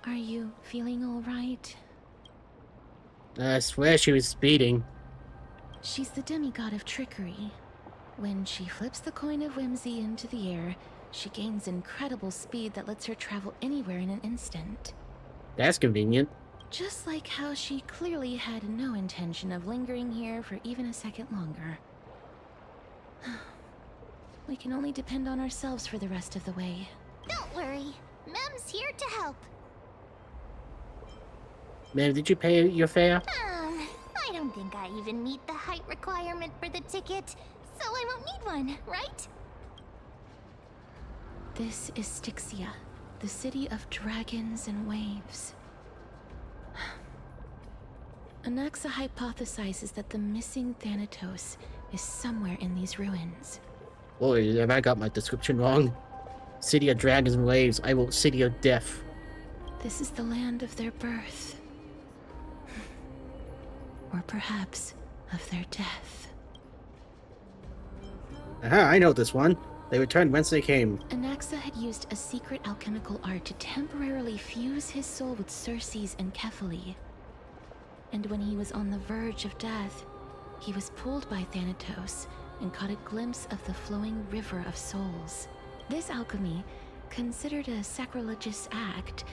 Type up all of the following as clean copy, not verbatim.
Are you feeling all right? I swear she was speeding. She's the demigod of trickery. When she flips the coin of whimsy into the air, she gains incredible speed that lets her travel anywhere in an instant. That's convenient. Just like how she clearly had no intention of lingering here for even a second longer. We can only depend on ourselves for the rest of the way. Don't worry. Mem's here to help. Ma'am, did you pay your fare? I don't think I even meet the height requirement for the ticket, so I won't need one, right? This is Styxia, the city of dragons and waves. Anaxa hypothesizes that the missing Thanatos is somewhere in these ruins. Boy, have I got my description wrong. City of dragons and waves, I will city of death. This is the land of their birth. Or perhaps of their death. Aha, I know this one. They returned whence they came. Anaxa had used a secret alchemical art to temporarily fuse his soul with Circe's and Kephale. And when he was on the verge of death, he was pulled by Thanatos and caught a glimpse of the flowing river of souls. This alchemy, considered a sacrilegious act,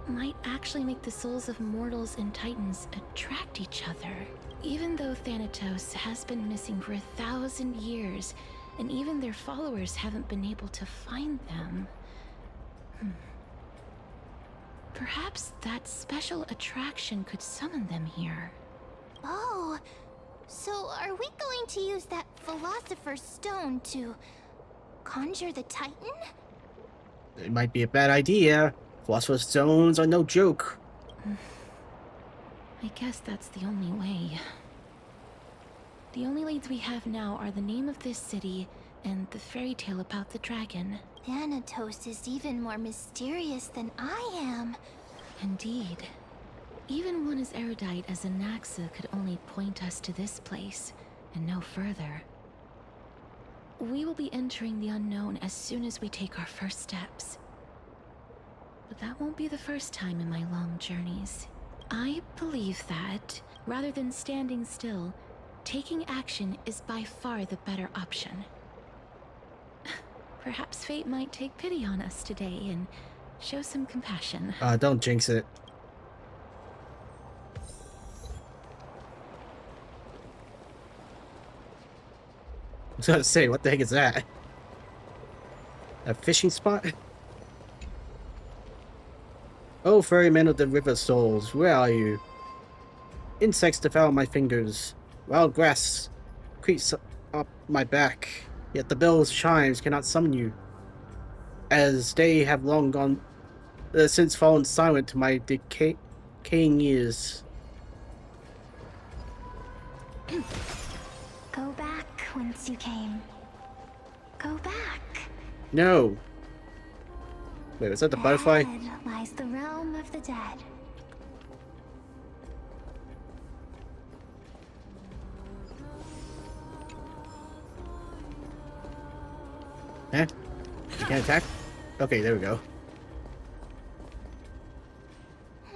might actually make the souls of mortals and titans attract each other. Even though Thanatos has been missing for 1,000 years, and even their followers haven't been able to find them. Perhaps that special attraction could summon them here. Oh, so are we going to use that Philosopher's Stone to conjure the Titan? It might be a bad idea. Philosopher's stones are no joke. I guess that's the only way. The only leads we have now are the name of this city and the fairy tale about the dragon. Thanatos is even more mysterious than I am. Indeed. Even one as erudite as Anaxa could only point us to this place, and no further. We will be entering the unknown as soon as we take our first steps. But that won't be the first time in my long journeys. I believe that, rather than standing still, taking action is by far the better option. Perhaps fate might take pity on us today and show some compassion. Don't jinx it. I was gonna say, what the heck is that? A fishing spot? Oh, ferryman of the river souls, where are you? Insects devour my fingers. Wild grass creeps up my back, yet the bell's chimes cannot summon you, as they have long gone since fallen silent to my decaying ears. Go back whence you came. Go back. No. Wait, was that the butterfly? Ahead lies the realm of the dead. Eh? You can't attack? Okay, there we go.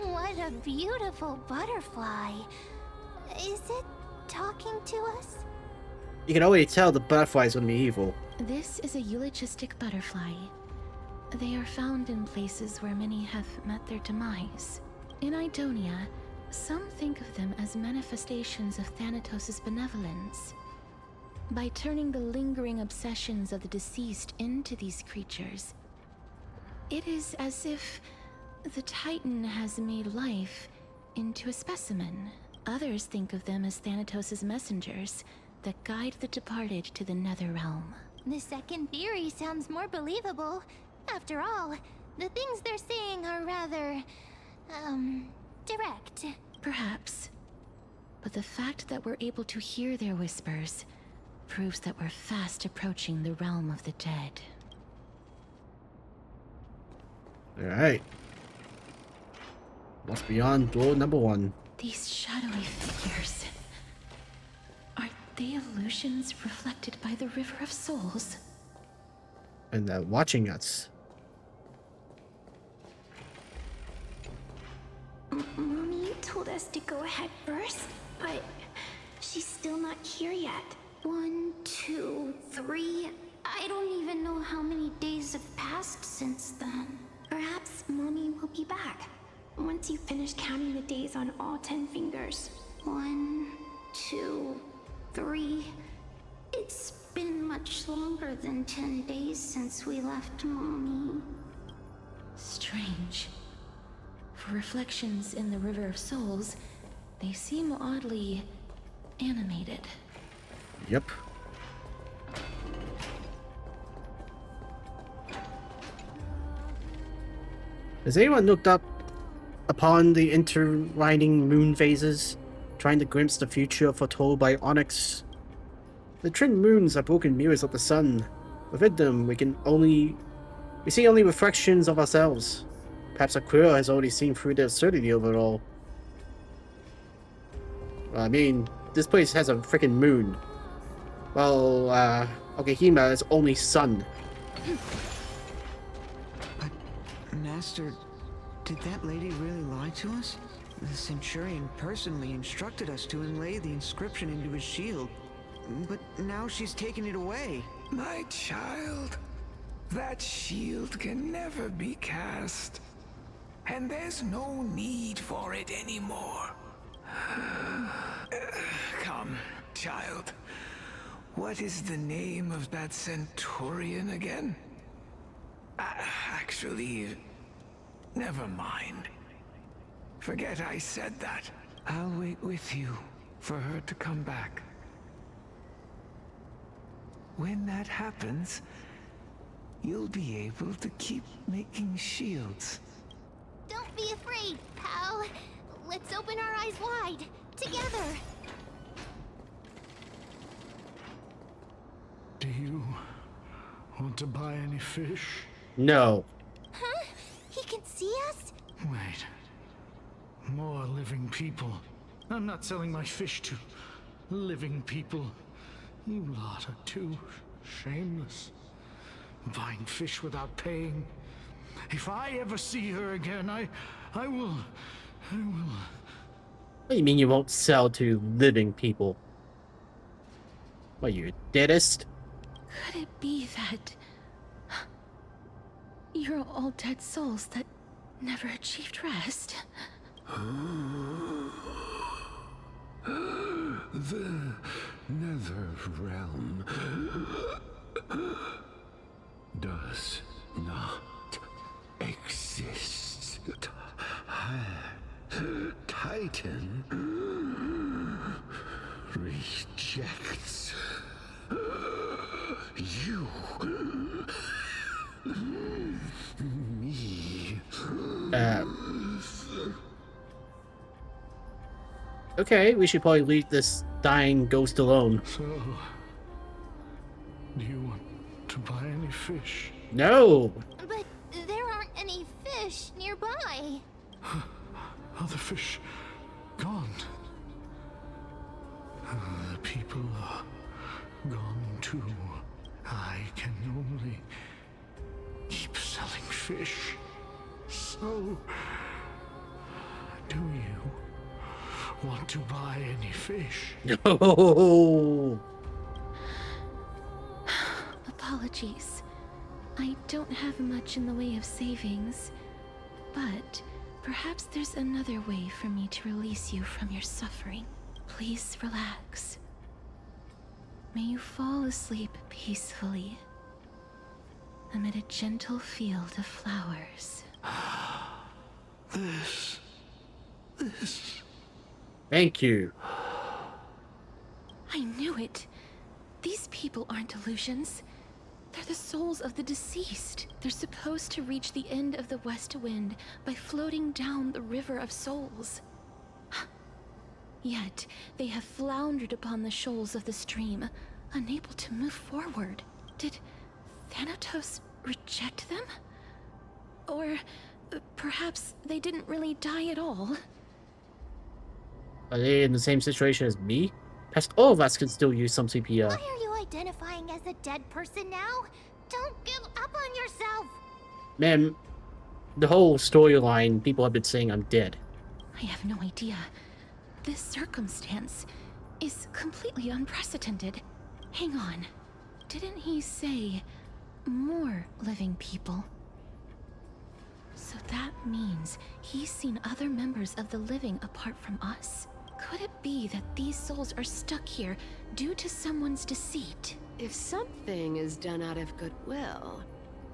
What a beautiful butterfly. Is it talking to us? You can already tell the butterfly's gonna be evil. This is a eulogistic butterfly. They are found in places where many have met their demise. In Idonia, some think of them as manifestations of Thanatos' benevolence. By turning the lingering obsessions of the deceased into these creatures, it is as if the Titan has made life into a specimen. Others think of them as Thanatos' messengers that guide the departed to the nether realm. The second theory sounds more believable. After all, the things they're saying are rather, direct. Perhaps. But the fact that we're able to hear their whispers proves that we're fast approaching the realm of the dead. Alright. What's beyond door number 1? These shadowy figures. Are they illusions reflected by the River of Souls? And watching us. told us to go ahead first, but she's still not here yet. 1, 2, 3. I don't even know how many days have passed since then. Perhaps Mommy will be back once you finish counting the days on all 10 fingers. 1, 2, 3. It's been much longer than 10 days since we left Mommy. Strange. For reflections in the River of Souls, they seem oddly animated. Yep. Has anyone looked up upon the interlining moon phases, trying to glimpse the future foretold by Onyx? The trimmed moons are broken mirrors of the sun. Within them, we see only reflections of ourselves. Perhaps Aquila has already seen through the absurdity of it all. Well, I mean, this place has a freaking moon. Well, Okehima is only sun. But, Master, did that lady really lie to us? The Centurion personally instructed us to inlay the inscription into his shield. But now she's taken it away. My child, that shield can never be cast. And there's no need for it anymore. Come, child. What is the name of that Centurion again? Actually, never mind. Forget I said that. I'll wait with you for her to come back. When that happens, you'll be able to keep making shields. Don't be afraid, pal. Let's open our eyes wide, together. Do you want to buy any fish? No. Huh? He can see us? Wait. More living people. I'm not selling my fish to living people. You lot are too shameless. Buying fish without paying. If I ever see her again, I will... What do you mean you won't sell to living people? What, you a deadist? Could it be that you're all dead souls that never achieved rest? The Nether Realm does not exist. Titan rejects you. Me. Okay, we should probably leave this dying ghost alone. So, do you want to buy any fish? No! But there aren't any fish nearby. Other fish gone. The people are gone too. I can only keep selling fish. So, do you want to buy any fish? No! Apologies. I don't have much in the way of savings, but perhaps there's another way for me to release you from your suffering. Please relax. May you fall asleep peacefully amid a gentle field of flowers. This. Thank you. I knew it. These people aren't illusions. They're the souls of the deceased. They're supposed to reach the end of the West Wind by floating down the River of Souls. Yet, they have floundered upon the shoals of the stream, unable to move forward. Did Thanatos reject them? Or perhaps they didn't really die at all? Are they in the same situation as me? Past all of us can still use some CPR. Why are you identifying as a dead person now? Don't give up on yourself! Man, the whole storyline, people have been saying I'm dead. I have no idea. This circumstance is completely unprecedented. Hang on. Didn't he say more living people? So that means he's seen other members of the living apart from us? Could it be that these souls are stuck here due to someone's deceit? If something is done out of goodwill,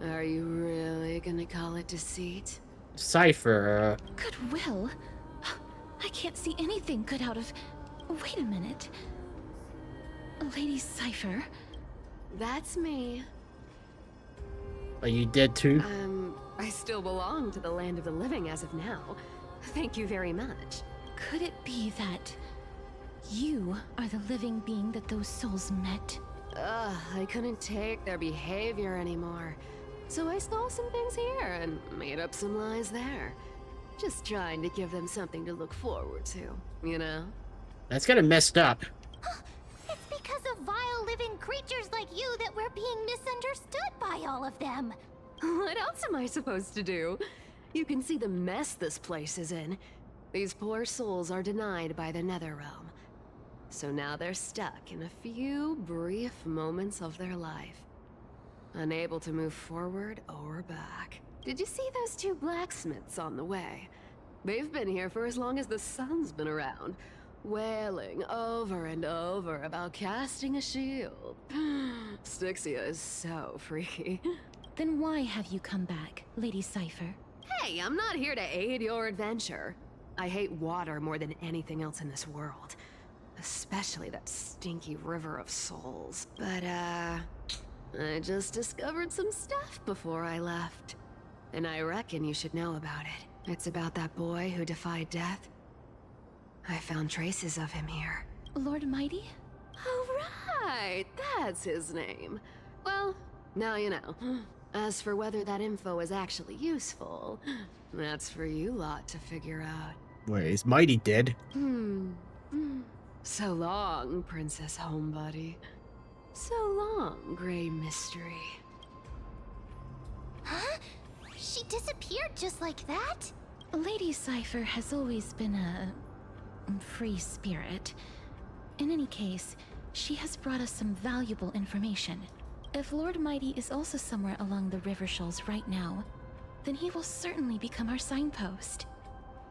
are you really gonna call it deceit? Cypher. Goodwill? I can't see anything good out of... Wait a minute. Lady Cypher? That's me. Are you dead too? I still belong to the land of the living as of now. Thank you very much. Could it be that you are the living being that those souls met? I couldn't take their behavior anymore. So I stole some things here and made up some lies there. Just trying to give them something to look forward to, you know? That's kind of messed up. It's because of vile living creatures like you that we're being misunderstood by all of them. What else am I supposed to do? You can see the mess this place is in. These poor souls are denied by the Netherrealm. So now they're stuck in a few brief moments of their life. Unable to move forward or back. Did you see those two blacksmiths on the way? They've been here for as long as the sun's been around, wailing over and over about casting a shield. Styxia is so freaky. Then why have you come back, Lady Cypher? Hey, I'm not here to aid your adventure. I hate water more than anything else in this world. Especially that stinky river of souls. But, I just discovered some stuff before I left. And I reckon you should know about it. It's about that boy who defied death. I found traces of him here. Lord Mighty? Oh, right! That's his name. Well, now you know. As for whether that info is actually useful, that's for you lot to figure out. Wait, is Mighty dead? So long, Princess Homebody. So long, Grey Mystery. Huh? She disappeared just like that? Lady Cypher has always been a free spirit. In any case, she has brought us some valuable information. If Lord Mighty is also somewhere along the river shoals right now, then he will certainly become our signpost.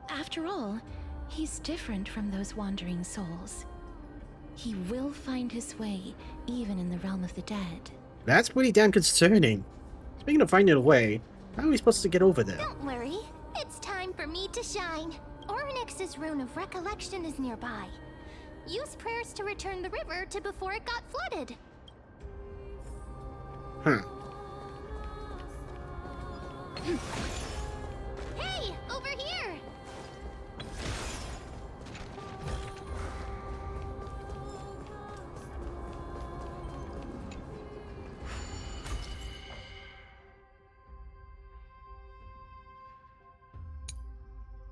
After all, he's different from those wandering souls. He will find his way, even in the realm of the dead. That's pretty damn concerning. Speaking of finding a way, how are we supposed to get over there? Don't worry. It's time for me to shine. Ornyx's rune of recollection is nearby. Use prayers to return the river to before it got flooded. Huh. Hey, over here!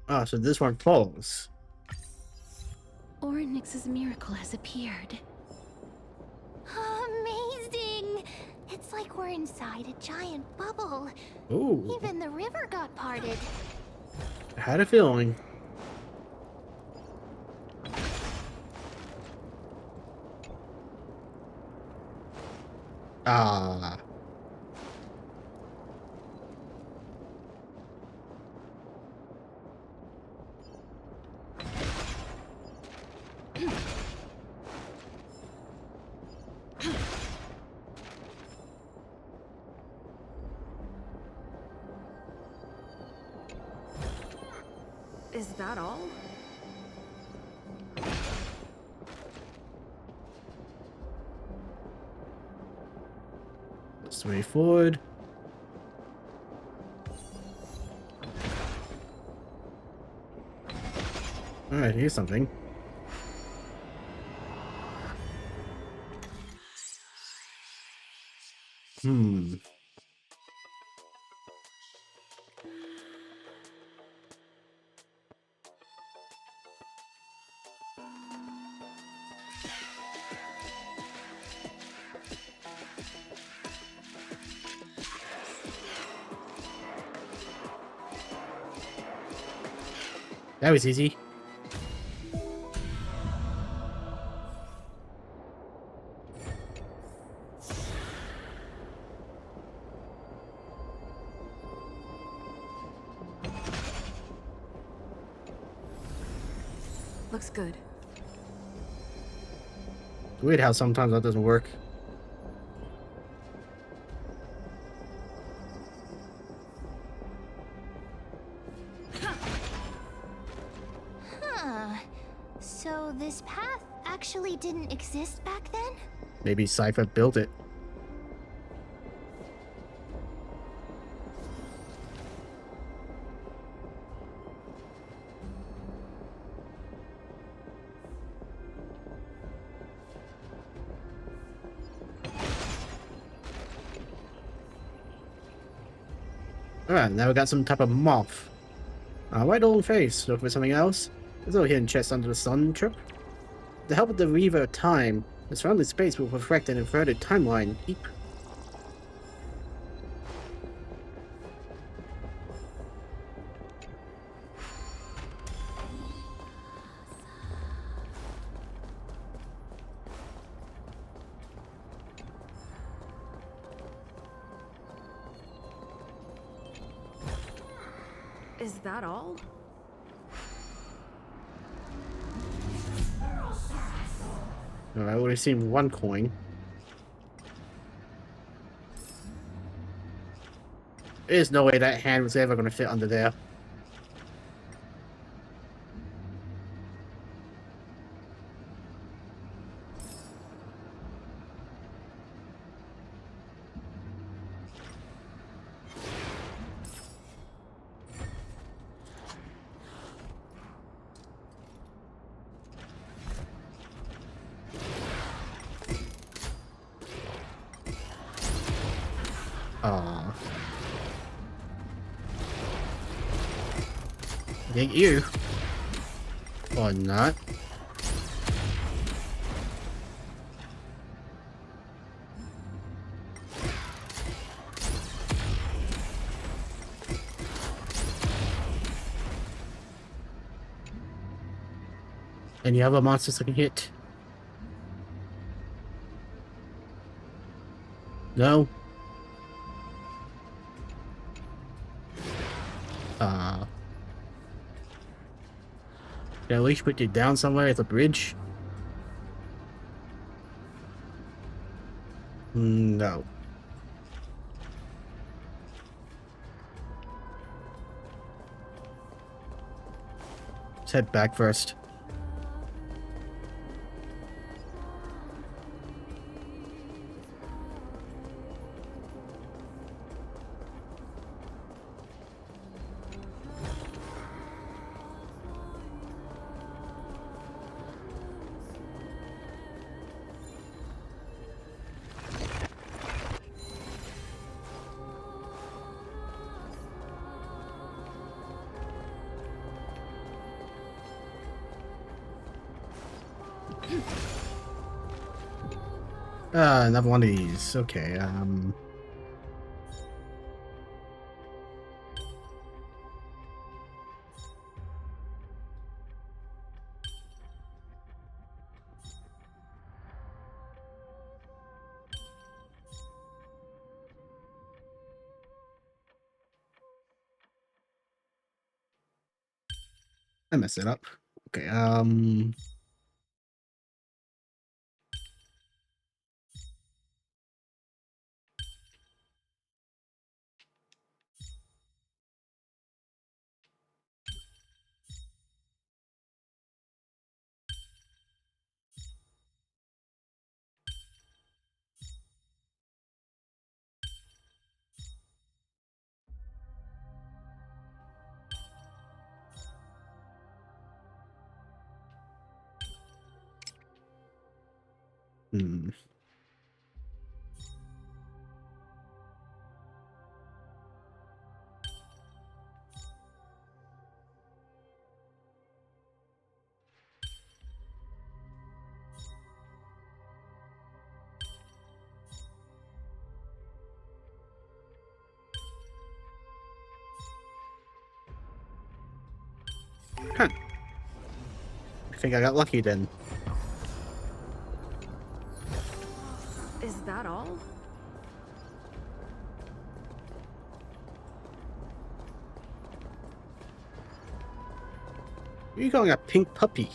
Ah, so this one falls. Ornyx's miracle has appeared. Amazing! It's like we're inside a giant bubble. Ooh, Even the river got parted. I had a feeling. Ah. Is that all? Let's move forward. Alright, here's something. That was easy. Looks good. Weird how sometimes that doesn't work. Huh. So this path actually didn't exist back then? Maybe Cypher built it. Alright, now we got some type of moth. White old face. Look for something else. There's no hidden chest under the sun trip. With the help of the Reaver of Time, the surrounding space will perfect an inverted timeline. Eep. Is that all? Alright, we've seen one coin. There's no way that hand was ever going to fit under there. Aww. I think you. Or not. Any other monsters I can hit? No? Can I at least put you down somewhere at the bridge? No. Let's head back first. Another one of these. Okay, I messed it up. Okay, hmm. Huh. I think I got lucky then. Is that all? You're calling a pink puppy.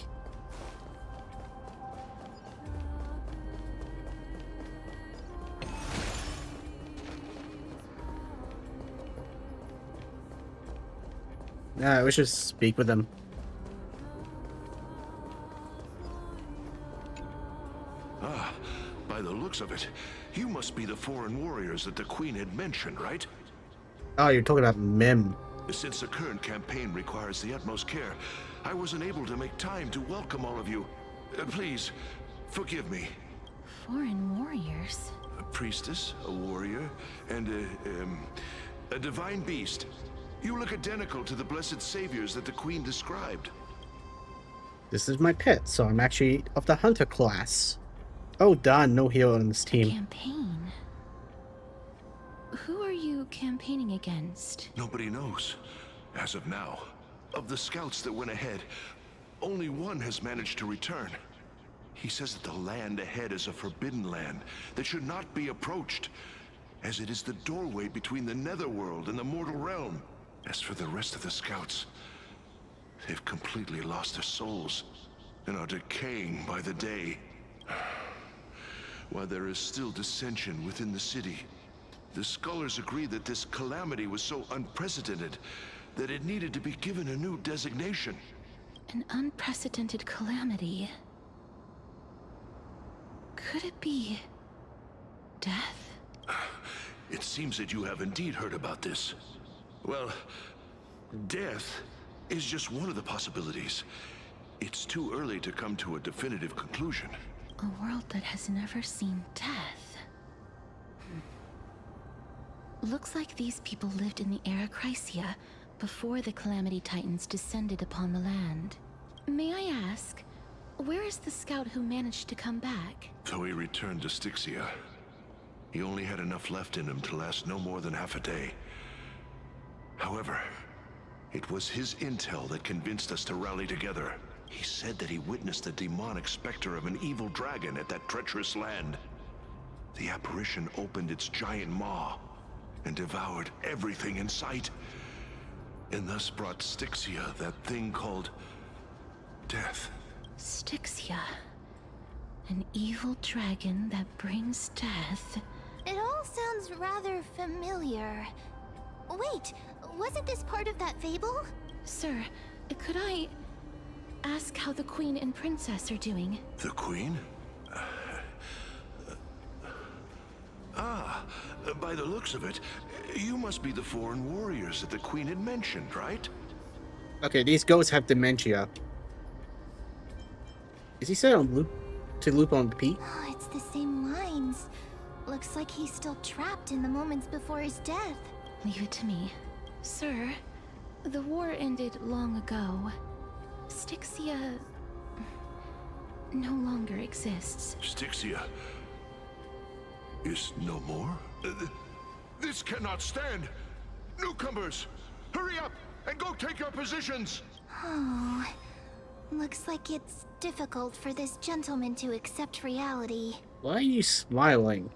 Nah, we should speak with them. Ah, by the looks of it, you must be the foreign warriors that the Queen had mentioned, right? Oh, you're talking about Mem. Since the current campaign requires the utmost care, I wasn't able to make time to welcome all of you. Please, forgive me. Foreign warriors? A priestess, a warrior, and a divine beast. You look identical to the blessed saviors that the Queen described. This is my pet, so I'm actually of the hunter class. Oh, darn, no hero on this team. Campaign? Who are you campaigning against? Nobody knows, as of now. Of the scouts that went ahead, only one has managed to return. He says that the land ahead is a forbidden land that should not be approached, as it is the doorway between the netherworld and the mortal realm. As for the rest of the scouts, they've completely lost their souls and are decaying by the day. While there is still dissension within the city, the scholars agree that this calamity was so unprecedented that it needed to be given a new designation. An unprecedented calamity. Could it be death? It seems that you have indeed heard about this. Well, death is just one of the possibilities. It's too early to come to a definitive conclusion. A world that has never seen death. Looks like these people lived in the era Chrysia before the Calamity Titans descended upon the land. May I ask, where is the scout who managed to come back? Though he returned to Styxia, he only had enough left in him to last no more than half a day. However, it was his intel that convinced us to rally together. He said that he witnessed the demonic specter of an evil dragon at that treacherous land. The apparition opened its giant maw and devoured everything in sight, and thus brought Styxia that thing called death. Styxia. An evil dragon that brings death. It all sounds rather familiar. Wait, wasn't this part of that fable? Sir, could I ask how the Queen and Princess are doing? The Queen? By the looks of it, you must be the foreign warriors that the Queen had mentioned, right? Okay, these ghosts have dementia. Is he set on loop to loop on Pete? Oh, it's the same lines. Looks like he's still trapped in the moments before his death. Leave it to me. Sir, the war ended long ago. Styxia no longer exists. Styxia is no more? This cannot stand! Newcomers, hurry up and go take your positions! Oh, looks like it's difficult for this gentleman to accept reality. Why are you smiling?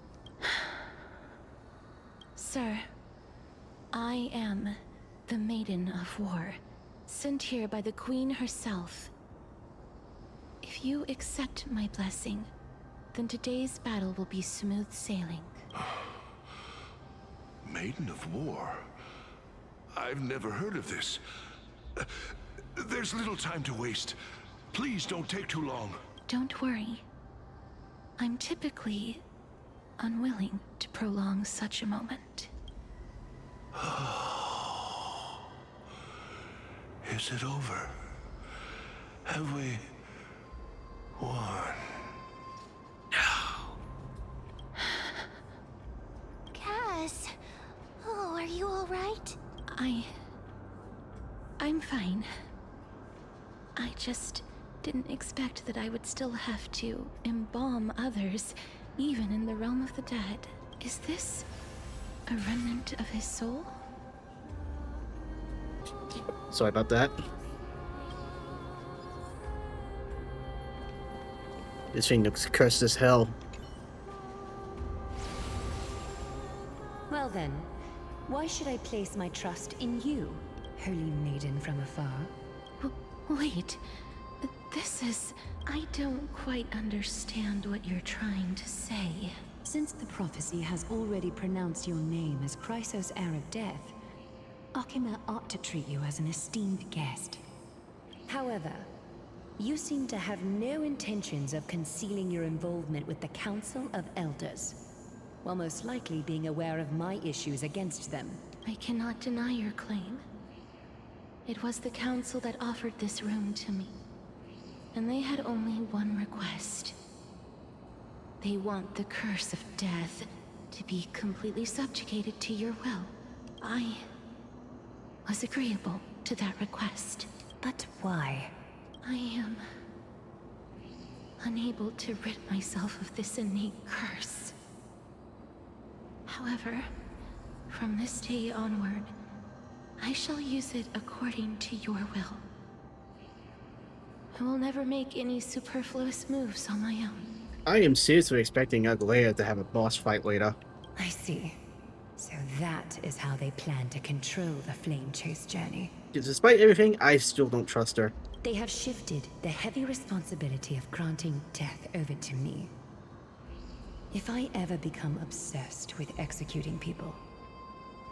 Sir, I am the Maiden of War, sent here by the Queen herself. If you accept my blessing, then today's battle will be smooth sailing. Maiden of War? I've never heard of this. There's little time to waste. Please don't take too long. Don't worry. I'm typically unwilling to prolong such a moment. Is it over? Have we won? Cass, oh, are you all right? I'm fine. I just didn't expect that I would still have to embalm others, even in the realm of the dead. Is this a remnant of his soul? Sorry about that. This thing looks cursed as hell. Well then, why should I place my trust in you, holy maiden from afar? Wait. This is... I don't quite understand what you're trying to say. Since the prophecy has already pronounced your name as Chrysos, heir of death, Akima ought to treat you as an esteemed guest. However, you seem to have no intentions of concealing your involvement with the Council of Elders, while most likely being aware of my issues against them. I cannot deny your claim. It was the Council that offered this room to me, and they had only one request. They want the curse of death to be completely subjugated to your will. I was agreeable to that request. But why? I am unable to rid myself of this innate curse. However, from this day onward, I shall use it according to your will. I will never make any superfluous moves on my own. I am seriously expecting Aglaya to have a boss fight later. I see. So that is how they plan to control the Flame Chase journey. Despite everything, I still don't trust her. They have shifted the heavy responsibility of granting death over to me. If I ever become obsessed with executing people,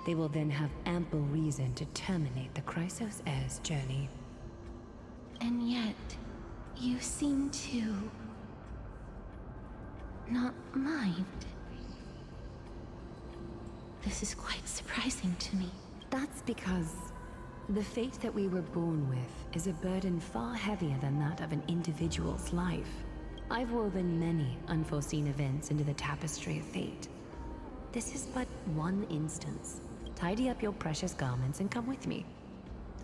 they will then have ample reason to terminate the Chrysos heir's journey. And yet, you seem to not mind. This is quite surprising to me. That's because the fate that we were born with is a burden far heavier than that of an individual's life. I've woven many unforeseen events into the tapestry of fate. This is but one instance. Tidy up your precious garments and come with me.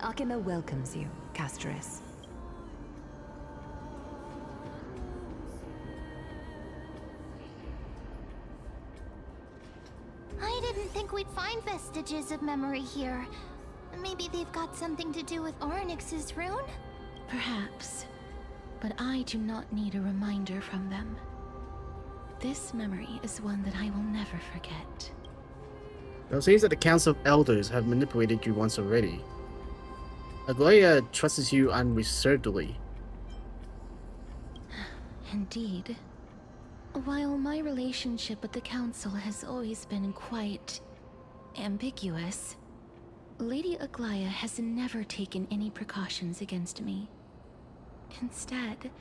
Akima welcomes you, Casterus. I didn't think we'd find vestiges of memory here. Maybe they've got something to do with Orynyx's rune? Perhaps, but I do not need a reminder from them. This memory is one that I will never forget. It seems that the Council of Elders have manipulated you once already. Aglaya trusts you unreservedly. Indeed. While my relationship with the Council has always been quite ambiguous, Lady Aglaya has never taken any precautions against me. Instead,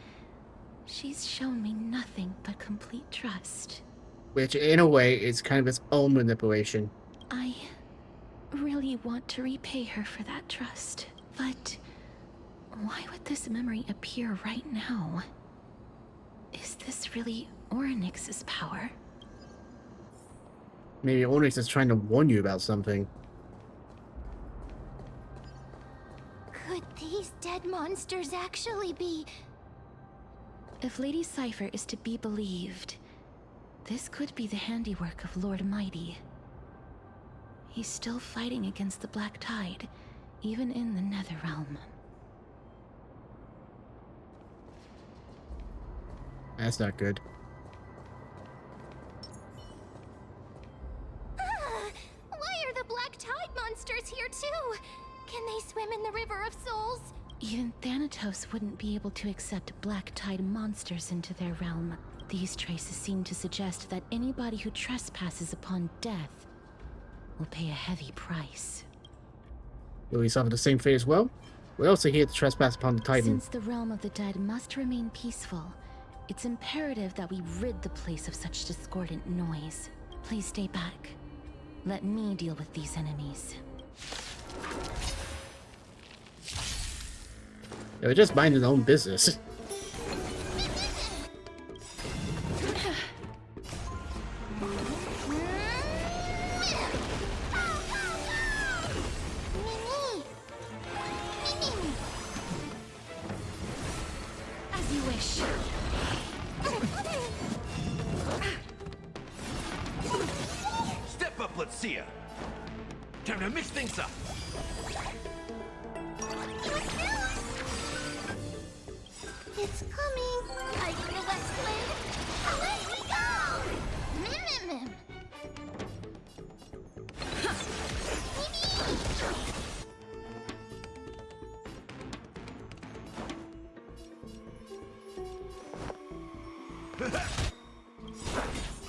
she's shown me nothing but complete trust. Which, in a way, is kind of its own manipulation. I really want to repay her for that trust, but why would this memory appear right now? Is this really Orynyx's power? Maybe Orynyx is trying to warn you about something. Could these dead monsters actually be... If Lady Cypher is to be believed, this could be the handiwork of Lord Mighty. He's still fighting against the Black Tide, even in the Netherrealm. That's not good. Why are the Black Tide monsters here too? Can they swim in the River of Souls? Even Thanatos wouldn't be able to accept Black Tide monsters into their realm. These traces seem to suggest that anybody who trespasses upon death will pay a heavy price. Will he suffer the same fate as well? We're also here to trespass upon the Titan. Since the realm of the dead must remain peaceful, it's imperative that we rid the place of such discordant noise. Please stay back. Let me deal with these enemies. They were just minding their own business. As you wish. Step up, let's see ya. Time to mix things up. It's coming. I can evacuate.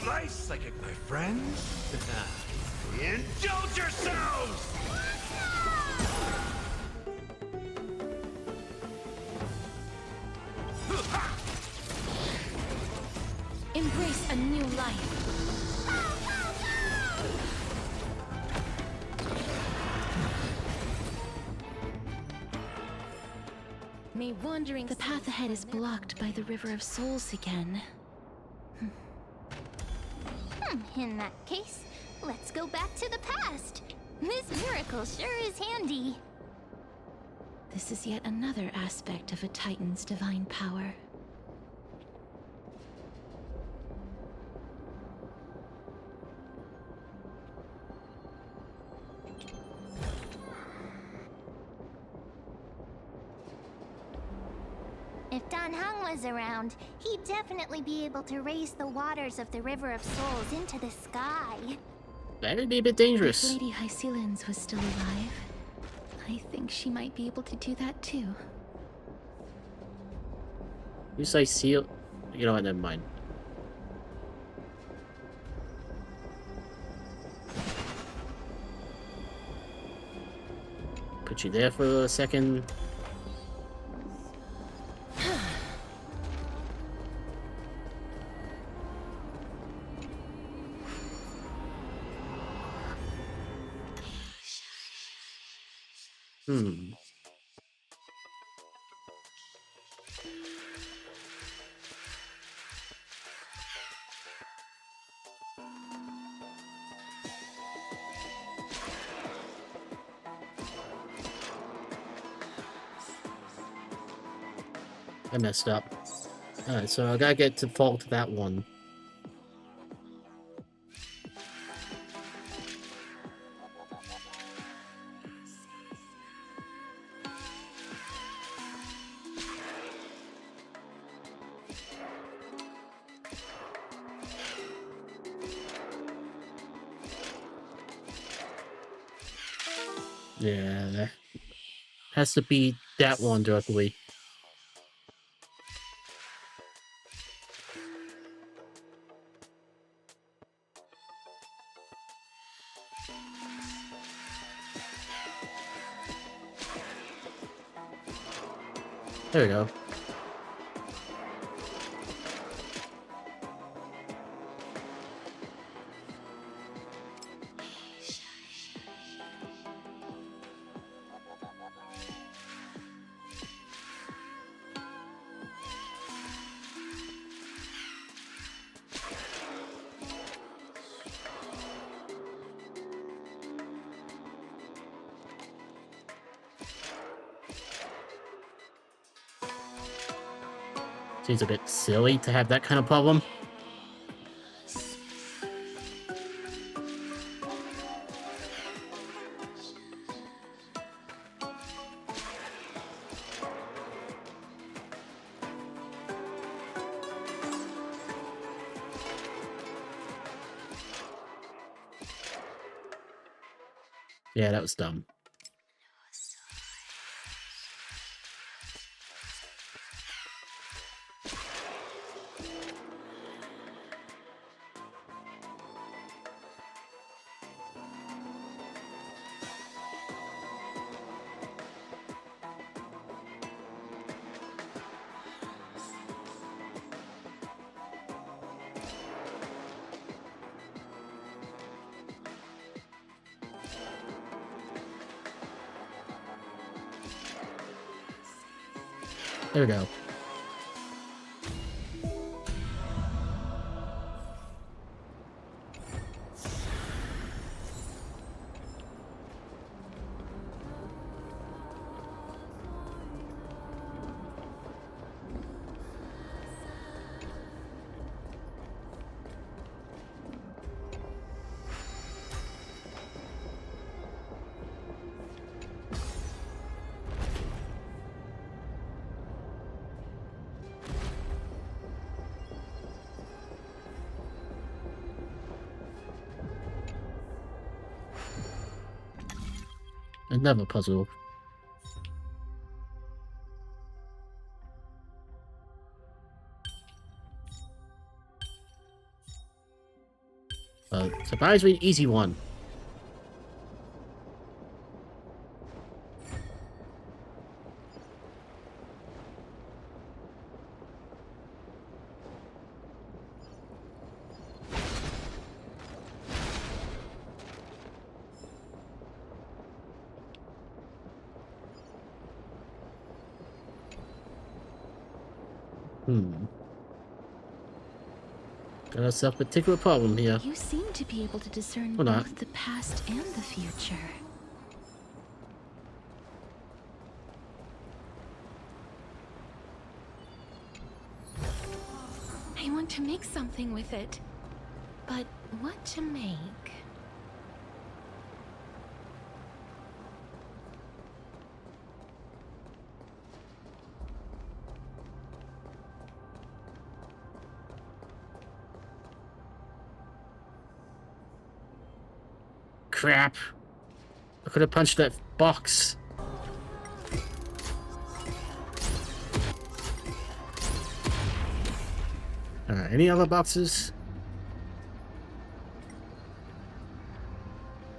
Nice psychic, my friends. Indulge yourselves! Embrace a new life. May wandering. The path ahead is blocked by the River of Souls again. In that case, let's go back to the past. This miracle sure is handy. This is yet another aspect of a Titan's divine power. If Dan Heng was around, he'd definitely be able to raise the waters of the River of Souls into the sky. That would be a bit dangerous. If Lady Hycelens was still alive, I think she might be able to do that too. You say seal? You know what? Never mind. Put you there for a second. I messed up. Alright, so I gotta get to fault that one. Yeah, has to be that one directly. There we go. Seems a bit silly to have that kind of problem. Yeah, that was dumb. There we go. Another puzzle. Surprisingly easy one. Got ourselves a particular problem here. You seem to be able to discern Or not. both the past and the future. I want to make something with it. But what to make? Crap. I could have punched that box. Alright, any other boxes?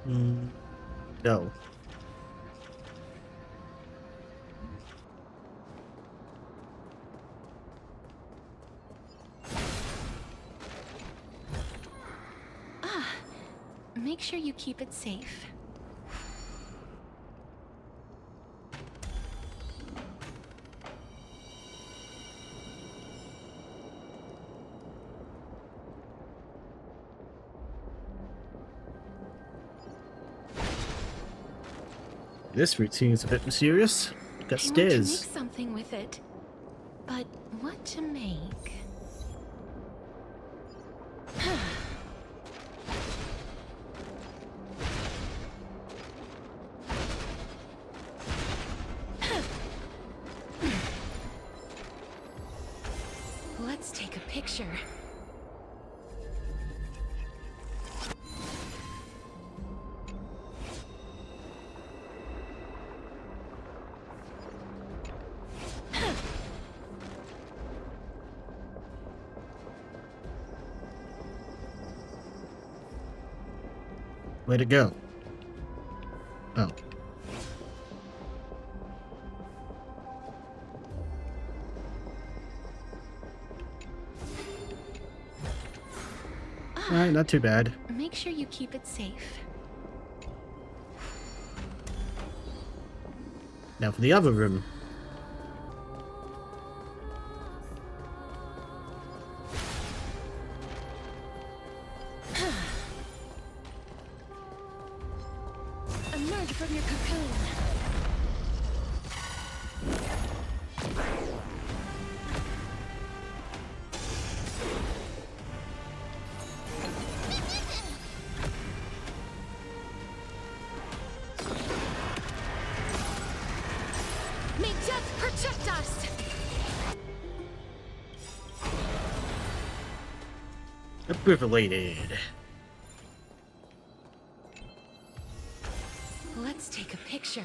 No. Make sure you keep it safe. This routine is a bit mysterious. Got I want to stairs. make something with it. But what to make? Let's take a picture. Where'd it go? Oh. Alright, not too bad. Make sure you keep it safe. Now for the other room. Emerge from your cocoon. May death protect us! Abbreviated. Let's take a picture.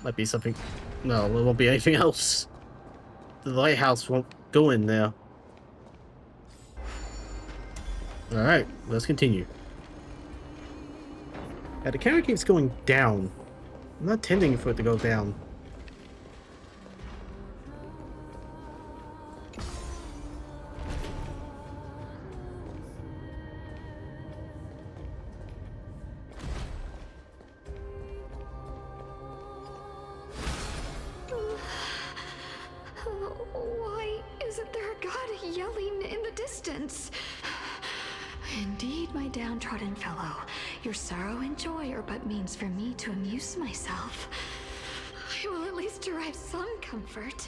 Might be something. No, there won't be anything else. The lighthouse won't go in there. Alright, let's continue. Yeah, the camera keeps going down. I'm not intending for it to go down. Why isn't there a god yelling in the distance? Indeed, my downtrodden fellow, your sorrow and joy are but means for me to amuse myself. I will at least derive some comfort.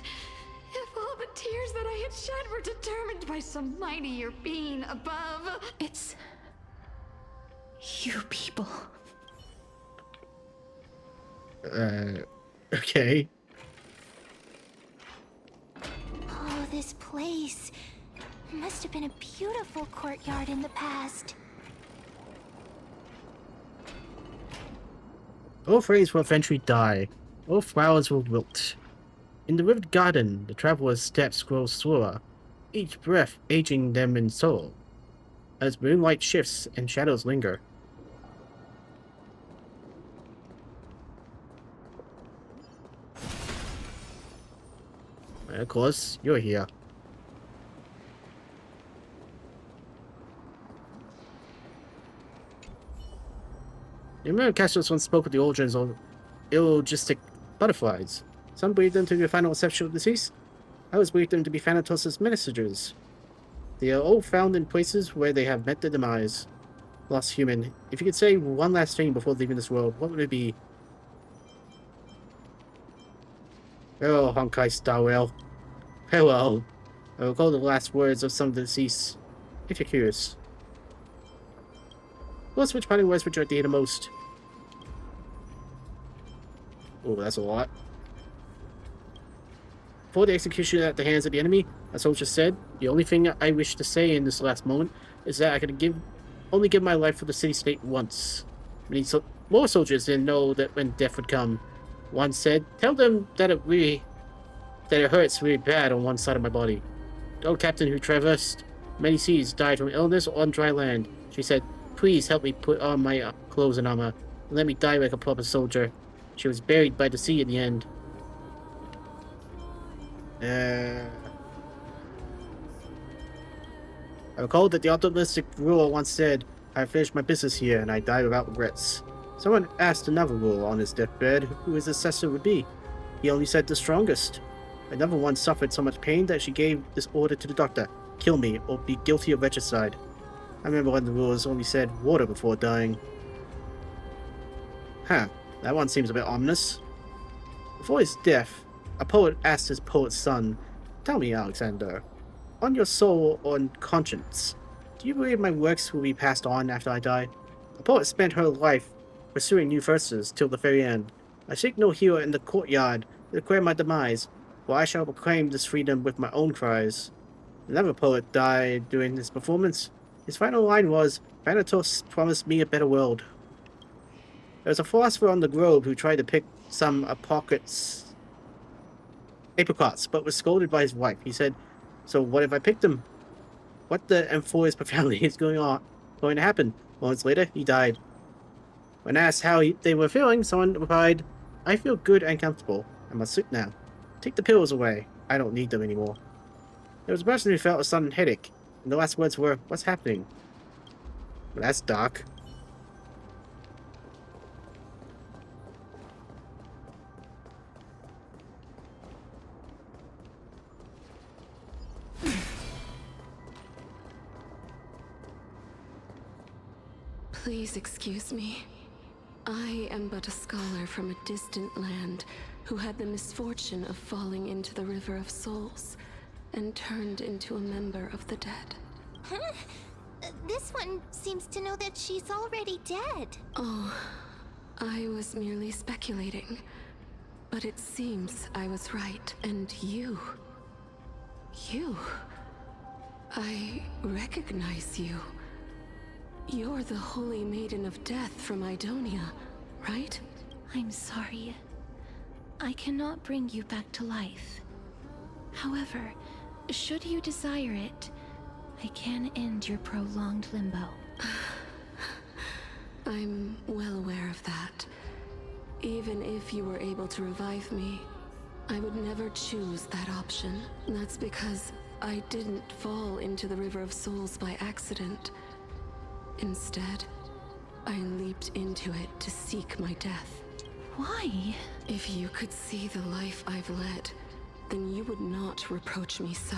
If all the tears that I had shed were determined by some mightier being above. It's... you people. Okay. Oh, this place. Must have been a beautiful courtyard in the past. All trees will eventually die. All flowers will wilt. In the rivered garden, the traveler's steps grow slower, each breath aging them in soul, as moonlight shifts and shadows linger. Of course, you're here. The American Castles once spoke with the origins of illogistic butterflies. Some believed them to be the final exception of the deceased. Others believed them to be Thanatos' messengers. They are all found in places where they have met their demise. Lost human, if you could say one last thing before leaving this world, what would it be? Farewell, Honkai Starwell. Farewell. I recall the last words of some of the deceased, if you're curious. Plus, which parting words would you like to hear the most? Oh, that's a lot. Before the execution at the hands of the enemy, a soldier said, the only thing I wish to say in this last moment is that I could only give my life for the city-state once. Many more soldiers didn't know that when death would come. One said, tell them that it hurts really bad on one side of my body. The old captain who traversed many seas died from illness on dry land. She said, please help me put on my clothes and armor, and let me die like a proper soldier. She was buried by the sea in the end. I recall that the optimistic ruler once said, I finished my business here and I die without regrets. Someone asked another ruler on his deathbed who his successor would be. He only said the strongest. Another one suffered so much pain that she gave this order to the doctor, kill me or be guilty of regicide. I remember when the rulers only said water before dying. Huh, that one seems a bit ominous. Before his death, a poet asked his poet's son, tell me, Alexander, on your soul or conscience, do you believe my works will be passed on after I die? A poet spent her life pursuing new verses till the very end. I seek no hero in the courtyard to declare my demise, for I shall proclaim this freedom with my own cries. Another poet died during this performance. His final line was, Thanatos promised me a better world. There was a philosopher on the globe who tried to pick some apricots, but was scolded by his wife. He said, so what if I picked them? What the employer's profoundly is going to happen? Moments later, he died. When asked how they were feeling, someone replied, I feel good and comfortable. I must sleep now. Take the pills away. I don't need them anymore. There was a person who felt a sudden headache, and the last words were, what's happening? Well, that's dark. Please excuse me. I am but a scholar from a distant land who had the misfortune of falling into the River of Souls and turned into a member of the dead. Huh? This one seems to know that she's already dead. Oh, I was merely speculating. But it seems I was right. And you... I recognize you. You're the Holy Maiden of Death from Idonia, right? I'm sorry. I cannot bring you back to life. However, should you desire it, I can end your prolonged limbo. I'm well aware of that. Even if you were able to revive me, I would never choose that option. That's because I didn't fall into the River of Souls by accident. Instead, I leaped into it to seek my death. Why? If you could see the life I've led, then you would not reproach me so.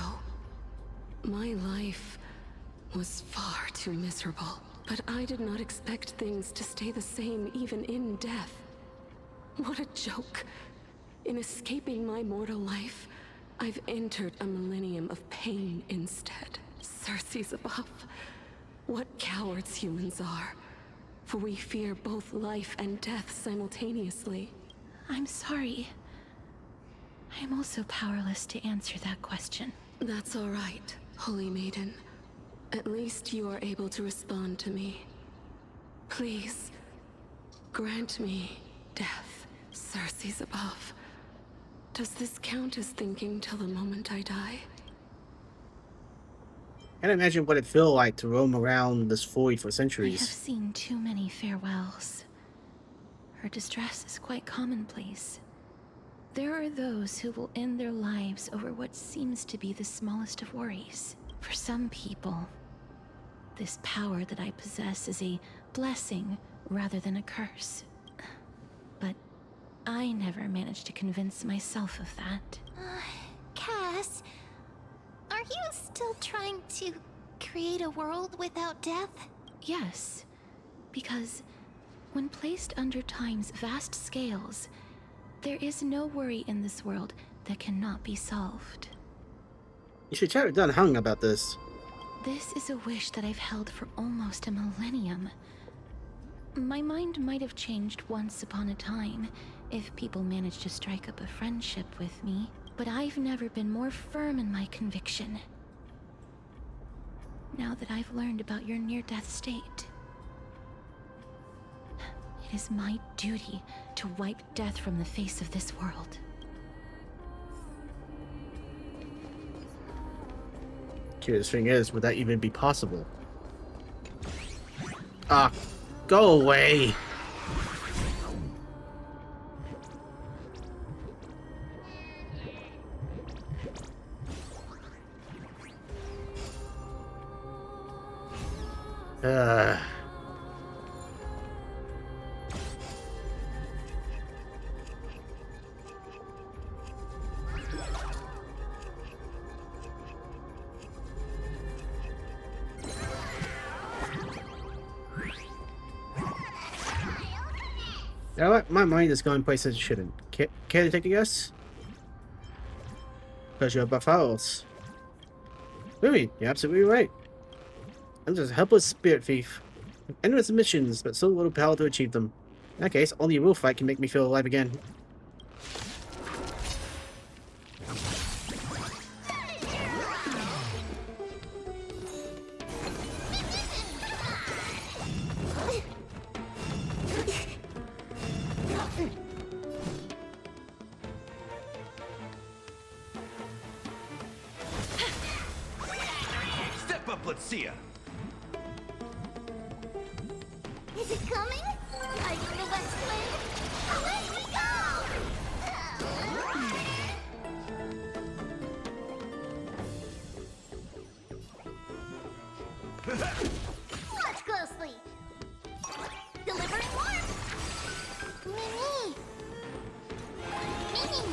My life was far too miserable, but I did not expect things to stay the same even in death. What a joke! In escaping my mortal life, I've entered a millennium of pain instead. Circe's above. What cowards humans are. For we fear both life and death simultaneously. I'm sorry. I'm also powerless to answer that question. That's all right, Holy Maiden. At least you are able to respond to me. Please, grant me death, Circe's above. Does this count as thinking till the moment I die? Can't imagine what it feel like to roam around this void for I have centuries. seen too many farewells. Her distress is quite commonplace. There are those who will end their lives over what seems to be the smallest of worries. For some people, this power that I possess is a blessing rather than a curse. But I never managed to convince myself of that. Cass, are you still trying to create a world without death? Yes, because when placed under time's vast scales, there is no worry in this world that cannot be solved. You should chat with Dun Hung about this. This is a wish that I've held for almost a millennium. My mind might have changed once upon a time if people managed to strike up a friendship with me, but I've never been more firm in my conviction. Now that I've learned about your near-death state, it is my duty to wipe death from the face of this world. Curious thing is, would that even be possible? Ah, go away! You know what? My mind is going places it shouldn't. Care to take a guess? Because you're Buffalos. Really, you're absolutely right. I'm just a helpless spirit thief. With endless missions, but so little power to achieve them. In that case, only a real fight can make me feel alive again. Step up, let's see ya. Is it coming? Are you the West Wind? Away we go! Watch closely. Delivering warmth. Mimi. Mimi.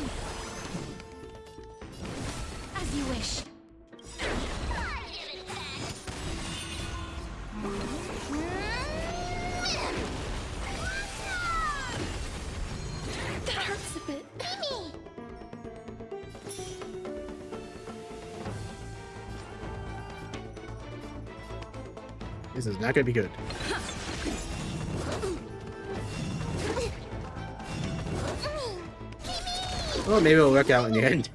As you wish. I give it back. That hurts a bit. Mimi. This is not gonna be good. Well, maybe it'll work out in the end.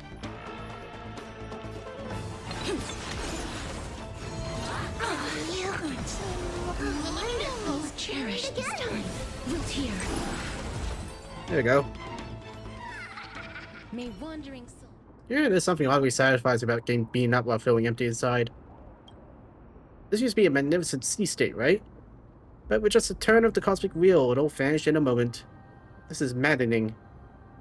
Please cherish this time. We'll tear. There we go. May wandering soul. Yeah, there's something oddly satisfying about getting beaten up while feeling empty inside. This used to be a magnificent sea state, right? But with just a turn of the cosmic wheel, it all vanished in a moment. This is maddening.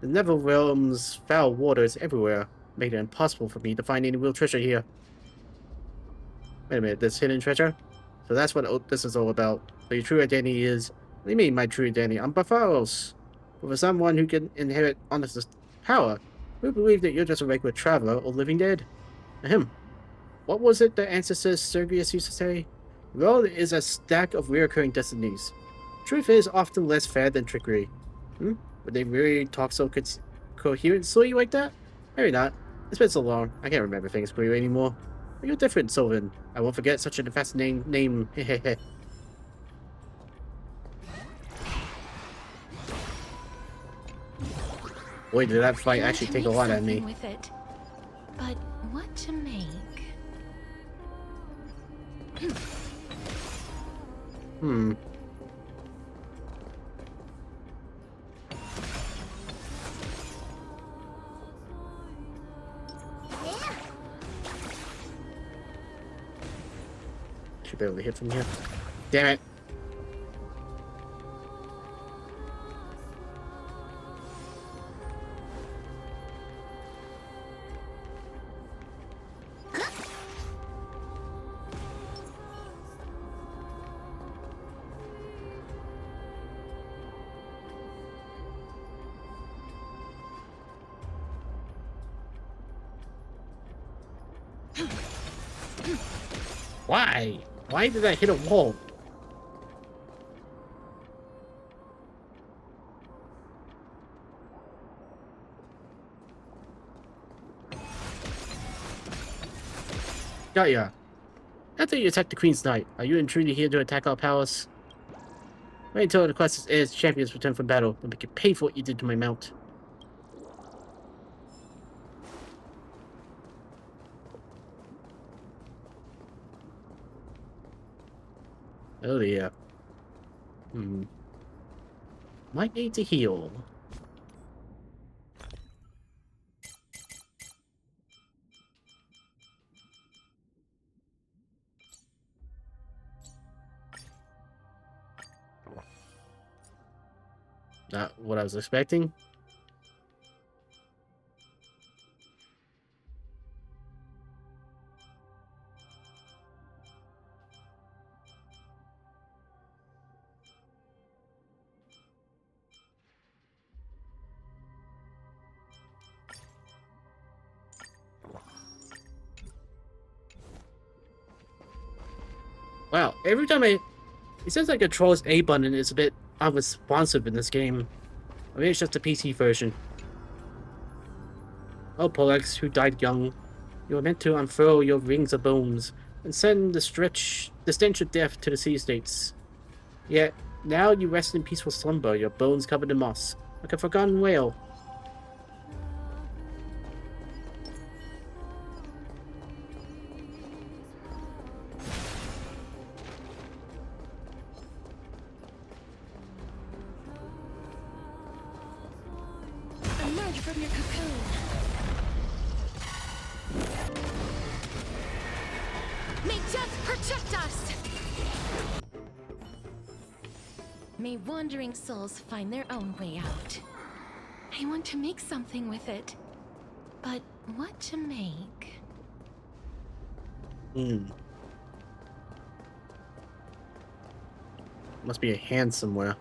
The Netherrealm's foul waters everywhere make it impossible for me to find any real treasure here. Wait a minute, this hidden treasure? So that's what this is all about. So your true identity is... What do you mean, my true identity? I'm Buffalos. But for someone who can inherit honest power, we believe that you're just a regular traveler or living dead. Ahem. What was it the ancestor Sergius used to say? The world is a stack of reoccurring destinies. Truth is often less fair than trickery. Would they really talk so coherently like that? Maybe not. It's been so long, I can't remember things clearly anymore. But you're different, Sylvan. I won't forget such a fascinating name. Hehehe. Boy, did that fight actually take a lot out of me. With it. But what to make? Should be able to hit from here. Damn it. Why? Why did I hit a wall? Got ya. After you attack the Queen's Knight, are you intruding here to attack our palace? Wait until the quest is champions return from battle, and we can pay for what you did to my mount. Oh yeah. Might need to heal. Not what I was expecting. Wow, every time it seems like Control's A button is a bit unresponsive in this game. I mean, it's just the PC version. Oh, Polex, who died young. You were meant to unfurl your rings of bones and send the stench of death to the sea states. Yet, now you rest in peaceful slumber, your bones covered in moss, like a forgotten whale. Emerge from your cocoon. May death protect us! May wandering souls find their own way out. I want to make something with it. But what to make? Must be a hand somewhere.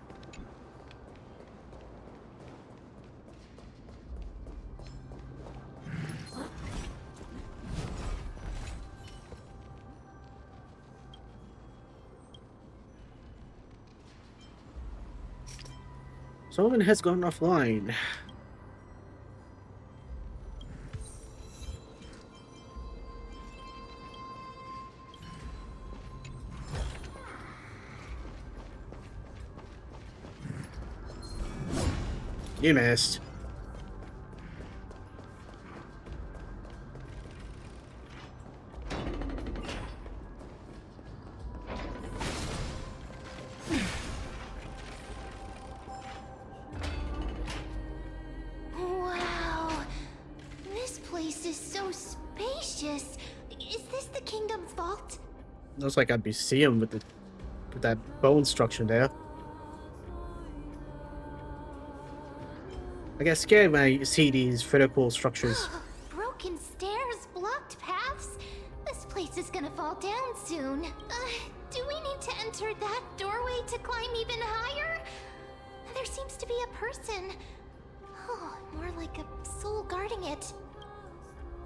Someone has gone offline. You missed. Wow. This place is so spacious. Is this the kingdom's vault? Looks like I'd be seeing with that bone structure there. I get scared when I see these vertical structures. Broken stairs, blocked paths. This place is gonna fall down soon. Do we need to enter that doorway to climb even higher? There seems to be a person. Oh, more like a soul guarding it.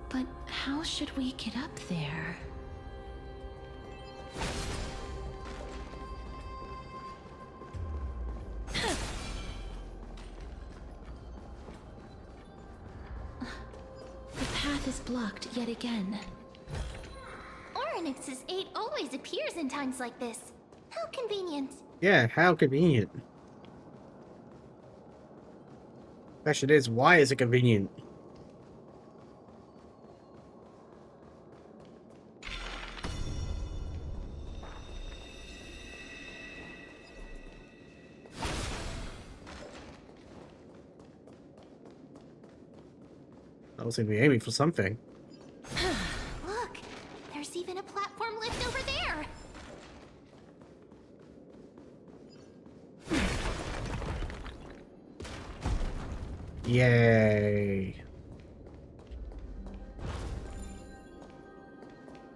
But how should we get up there? The path is blocked yet again. Orynyx's 8 always appears in times like this. How convenient. Yeah, how convenient. Question is, why is it convenient? I was gonna be aiming for something. Look, there's even a platform lift over there. Yay.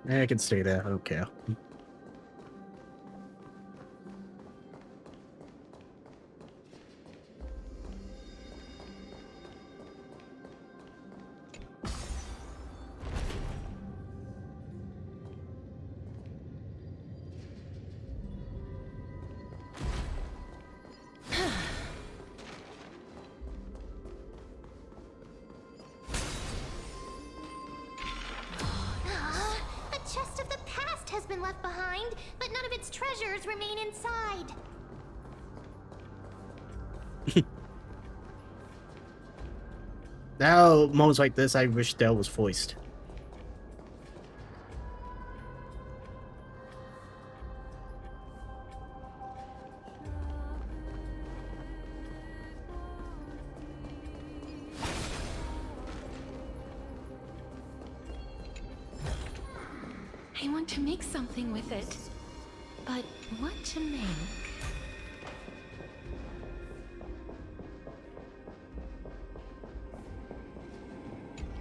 I can stay there, I don't care. A chest of the past has been left behind, but none of its treasures remain inside. Now, moments like this, I wish Dell was voiced. I want to make something with it. But what to make?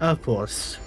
Of course.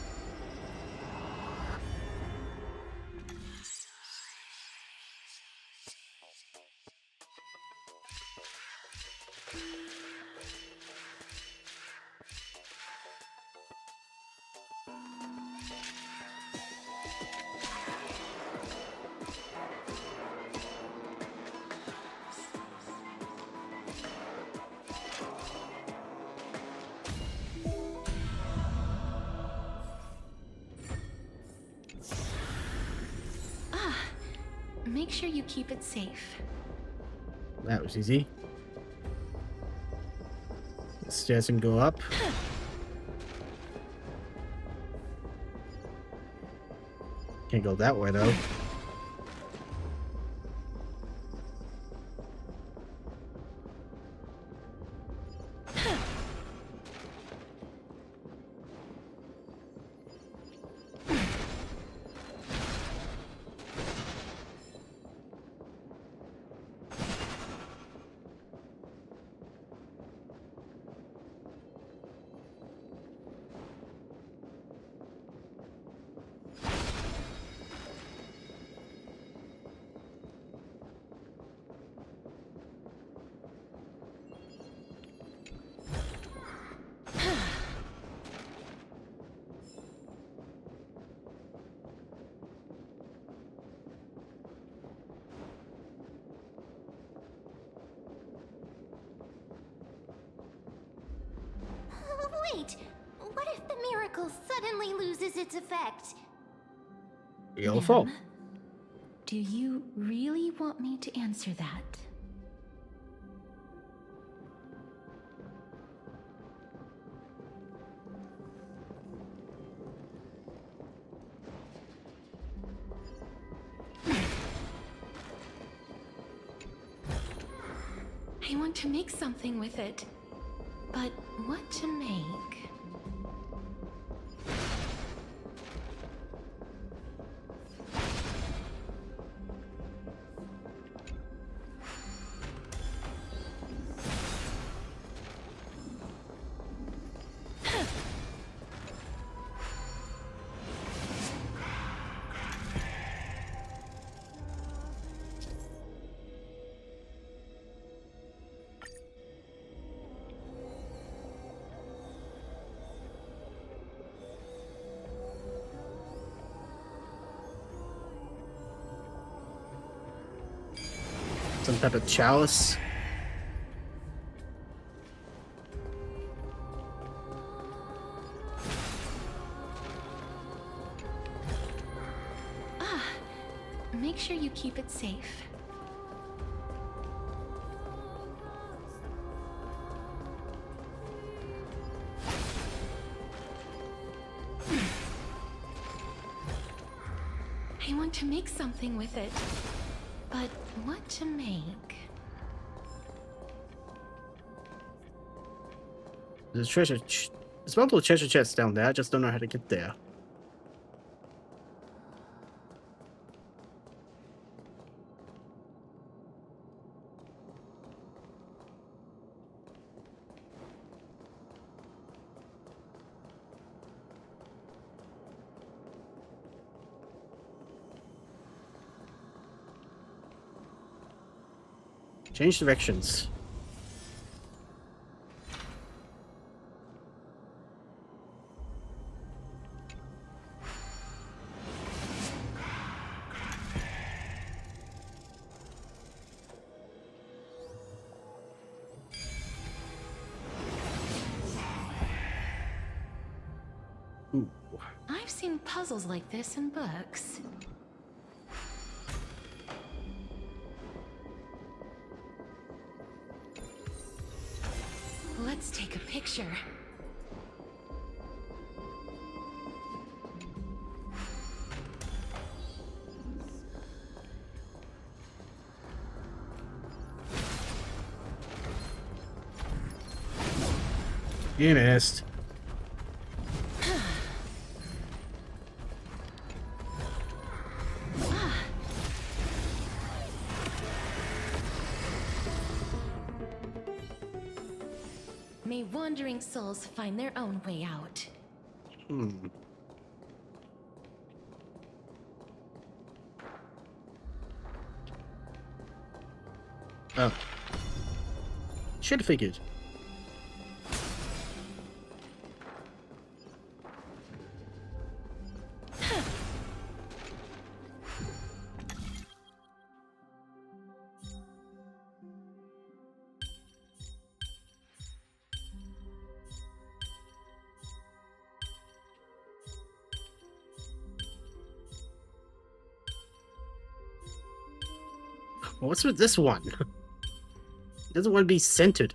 Make sure you keep it safe. That was easy. The stairs can go up. Can't go that way though. Wait, what if the miracle suddenly loses its effect? Your fault. Ma'am, do you really want me to answer that? I want to make something with it. But what to make? Some type of chalice. Make sure you keep it safe. I want to make something with it. But what to make? There's treasure. There's multiple treasure chests down there. I just don't know how to get there. Change directions. Ooh. I've seen puzzles like this in books. Let's take a picture. You missed. May wandering souls find their own way out. Oh. Should have figured. What's with this one? It doesn't want to be centered.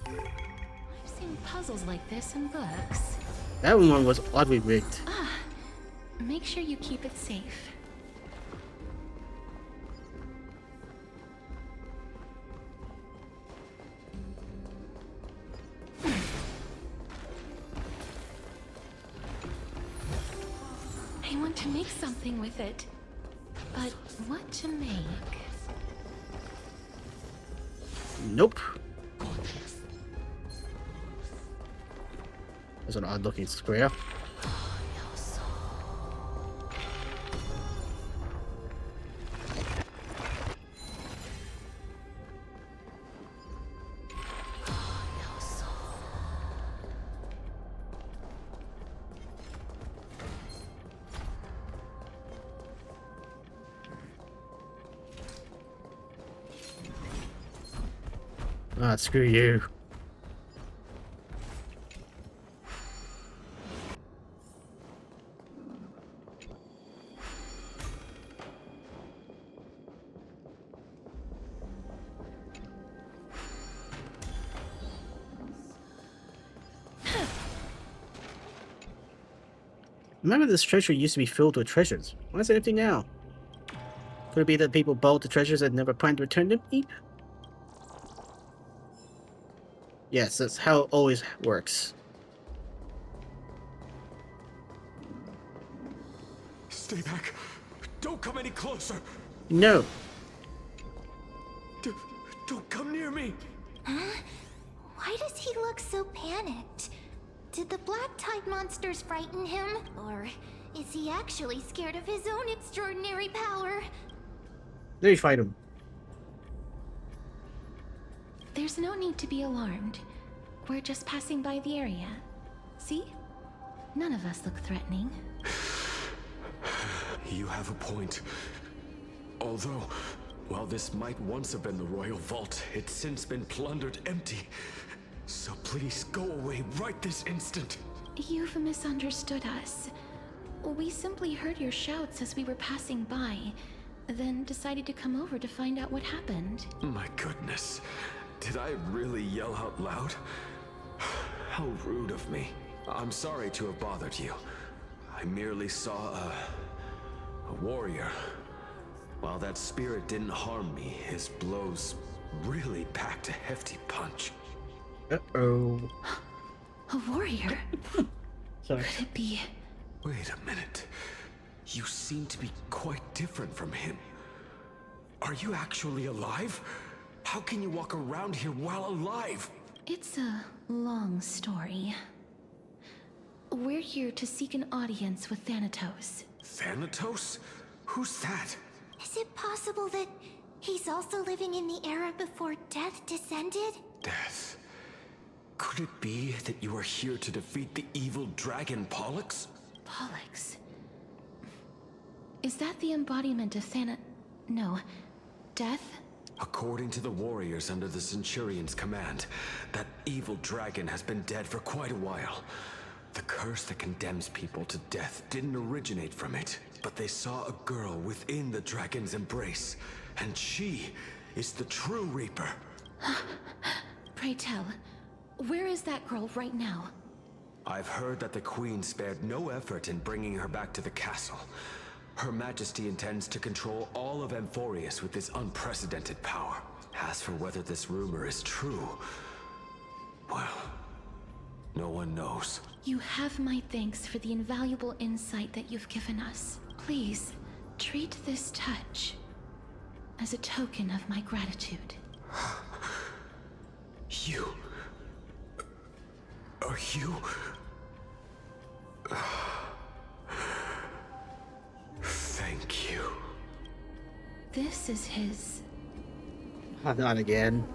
I've seen puzzles like this in books. That one was oddly rigged. Make sure you keep it safe. I want to make something with it, but what to make? Nope. That's an odd-looking square. Ah, screw you. Remember, this treasure used to be filled with treasures. Why is it empty now? Could it be that people bought the treasures and never planned to return them? Yes, that's how it always works. Stay back. Don't come any closer. No. Don't come near me. Huh? Why does he look so panicked? Did the black tide monsters frighten him? Or is he actually scared of his own extraordinary power? Let me fight him. There's no need to be alarmed. We're just passing by the area. See? None of us look threatening. You have a point. Although, while this might once have been the royal vault, it's since been plundered empty. So please go away right this instant. You've misunderstood us. We simply heard your shouts as we were passing by, then decided to come over to find out what happened. My goodness. Did I really yell out loud? How rude of me. I'm sorry to have bothered you. I merely saw a warrior. While that spirit didn't harm me, his blows really packed a hefty punch. Uh-oh. A warrior? Sorry. Could it be? Wait a minute. You seem to be quite different from him. Are you actually alive? How can you walk around here while alive? It's a long story. We're here to seek an audience with Thanatos. Thanatos? Who's that? Is it possible that he's also living in the era before death descended? Death. Could it be that you are here to defeat the evil dragon Pollux? Pollux? Is that the embodiment of No. Death? According to the warriors under the Centurion's command, that evil dragon has been dead for quite a while. The curse that condemns people to death didn't originate from it, but they saw a girl within the dragon's embrace, and she is the true Reaper. Pray tell, where is that girl right now? I've heard that the Queen spared no effort in bringing her back to the castle. Her Majesty intends to control all of Amphorius with this unprecedented power. As for whether this rumor is true, well, no one knows. You have my thanks for the invaluable insight that you've given us. Please, treat this touch as a token of my gratitude. You... Are you... Thank you. This is his... Not again.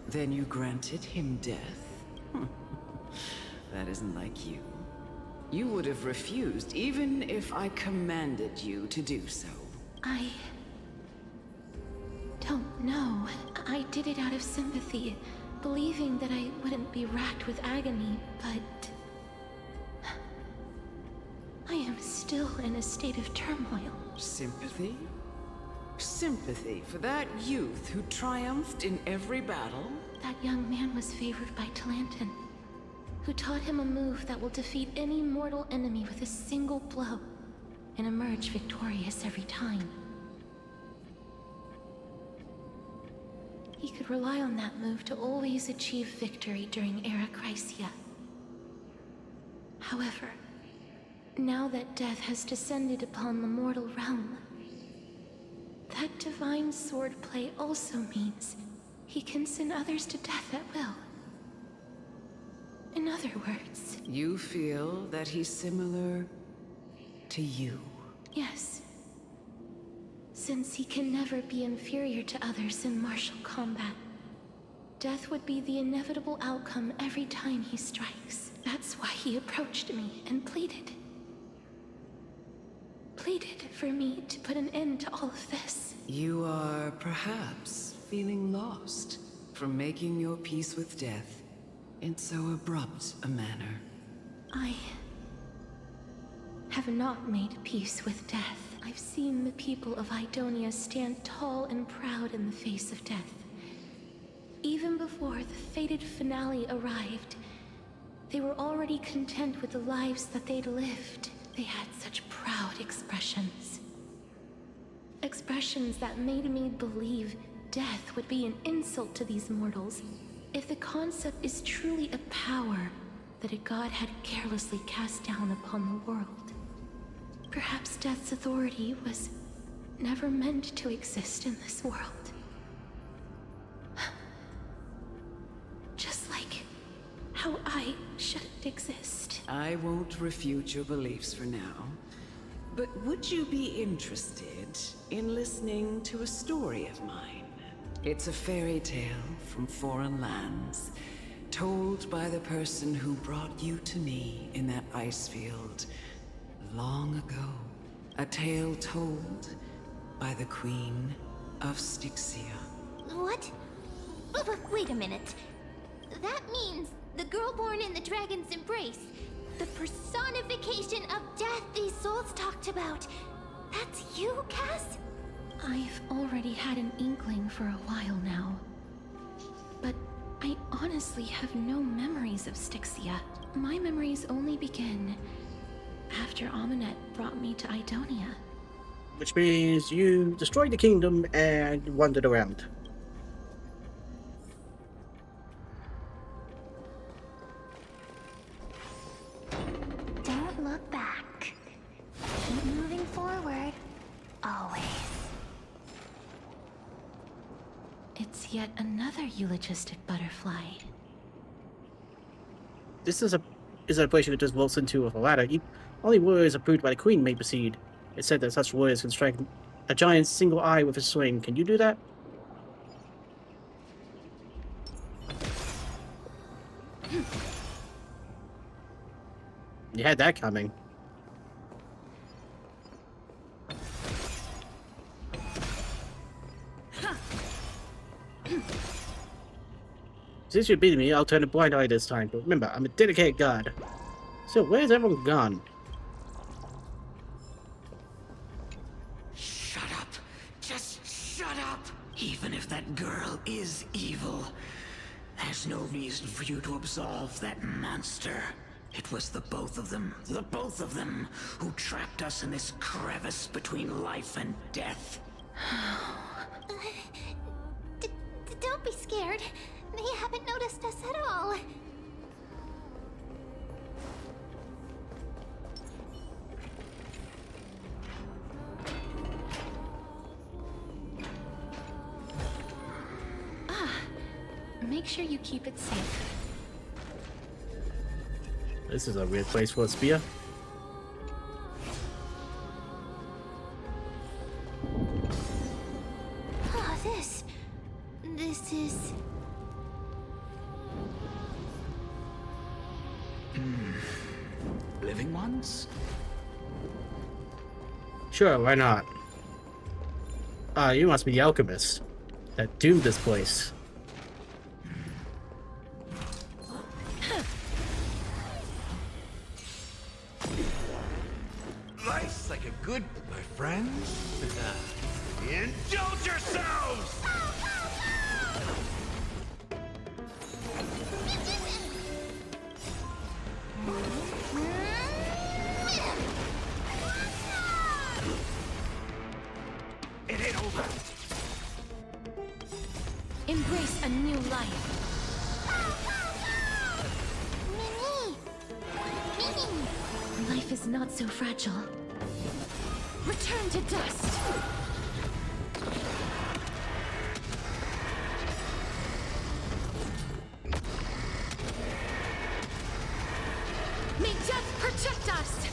Then you granted him death? That isn't like you. You would have refused even if I commanded you to do so. I don't know. I did it out of sympathy, believing that I wouldn't be racked with agony, but... I am still in a state of turmoil. Sympathy? Sympathy for that youth who triumphed in every battle? That young man was favored by Talantin, who taught him a move that will defeat any mortal enemy with a single blow and emerge victorious every time. He could rely on that move to always achieve victory during Era Chrysia. However, now that death has descended upon the mortal realm, that divine swordplay also means he can send others to death at will. In other words... You feel that he's similar to you? Yes. Since he can never be inferior to others in martial combat, death would be the inevitable outcome every time he strikes. That's why he approached me and pleaded. Pleaded for me to put an end to all of this. You are perhaps feeling lost from making your peace with death in so abrupt a manner. I have not made peace with death. I've seen the people of Idonia stand tall and proud in the face of death. Even before the fated finale arrived, they were already content with the lives that they'd lived. They had such proud expressions. Expressions that made me believe death would be an insult to these mortals if the concept is truly a power that a god had carelessly cast down upon the world. Perhaps death's authority was never meant to exist in this world. Just like how I shouldn't exist. I won't refute your beliefs for now. But would you be interested in listening to a story of mine? It's a fairy tale from foreign lands, told by the person who brought you to me in that ice field long ago. A tale told by the Queen of Styxia. What? Wait a minute. That means the girl born in the dragon's embrace, the personification of death these souls talked about. That's you, Cass? I've already had an inkling for a while now. But I honestly have no memories of Styxia. My memories only begin after Amunet brought me to Idonia. Which means you destroyed the kingdom and wandered around. Don't look back. Keep moving forward. Always. It's yet another eulogistic butterfly. This is a place you could just waltz into with a ladder. Only warriors approved by the queen may proceed. It's said that such warriors can strike a giant's single eye with a swing. Can you do that? You had that coming. Since you're beating me, I'll turn a blind eye this time. But remember, I'm a dedicated god. So where's everyone gone? Shut up. Just shut up. Even if that girl is evil, there's no reason for you to absolve that monster. It was the both of them, who trapped us in this crevice between life and death. Don't be scared. They haven't noticed us at all. Make sure you keep it safe. This is a weird place for a spear. Oh, this is... Living ones? Sure, why not? Ah, you must be the alchemist that doomed this place. Life's like a good, my friends. Indulge yourselves! It ain't over. Embrace a new life. Life is not so fragile. Return to dust. May death protect us!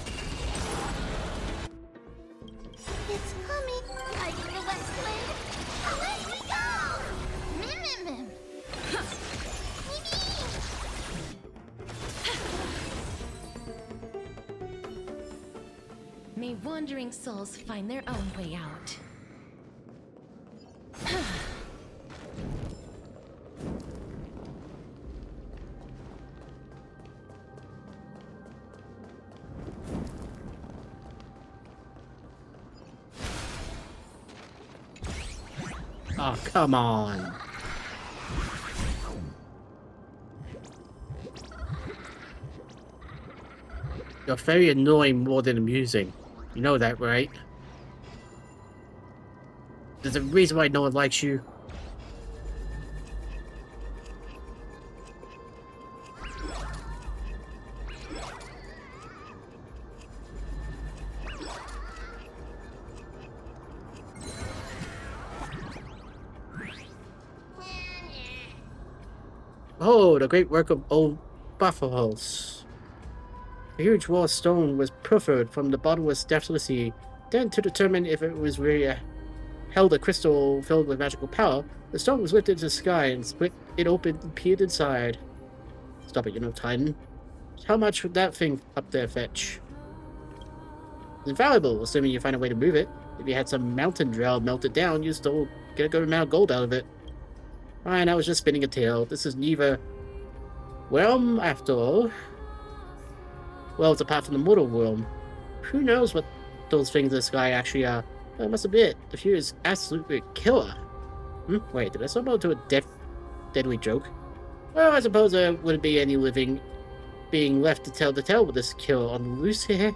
It's coming. Like the west wind. Away we go! Mim, mim, mim. May wandering souls find their own way out. Oh, come on. You're very annoying more than amusing. You know that, right? There's a reason why no one likes you. Oh, the great work of old buffaloes. A huge wall of stone was pilfered from the bottomless depths of the sea. Then, to determine if it was really held a crystal filled with magical power, the stone was lifted to the sky and split it open and peered inside. Stop it, you know, Titan. How much would that thing up there fetch? It's invaluable, assuming you find a way to move it. If you had some mountain drill melted down, you'd still get a good amount of gold out of it. Fine, I was just spinning a tale. This is neither realm, after all. Well, it's apart from the mortal realm. Who knows what those things in the sky actually are? I must admit, the view is absolutely killer. Wait, did I stumble into a deadly joke? Well, I suppose there wouldn't be any living being left to tell the tale with this killer on the loose here.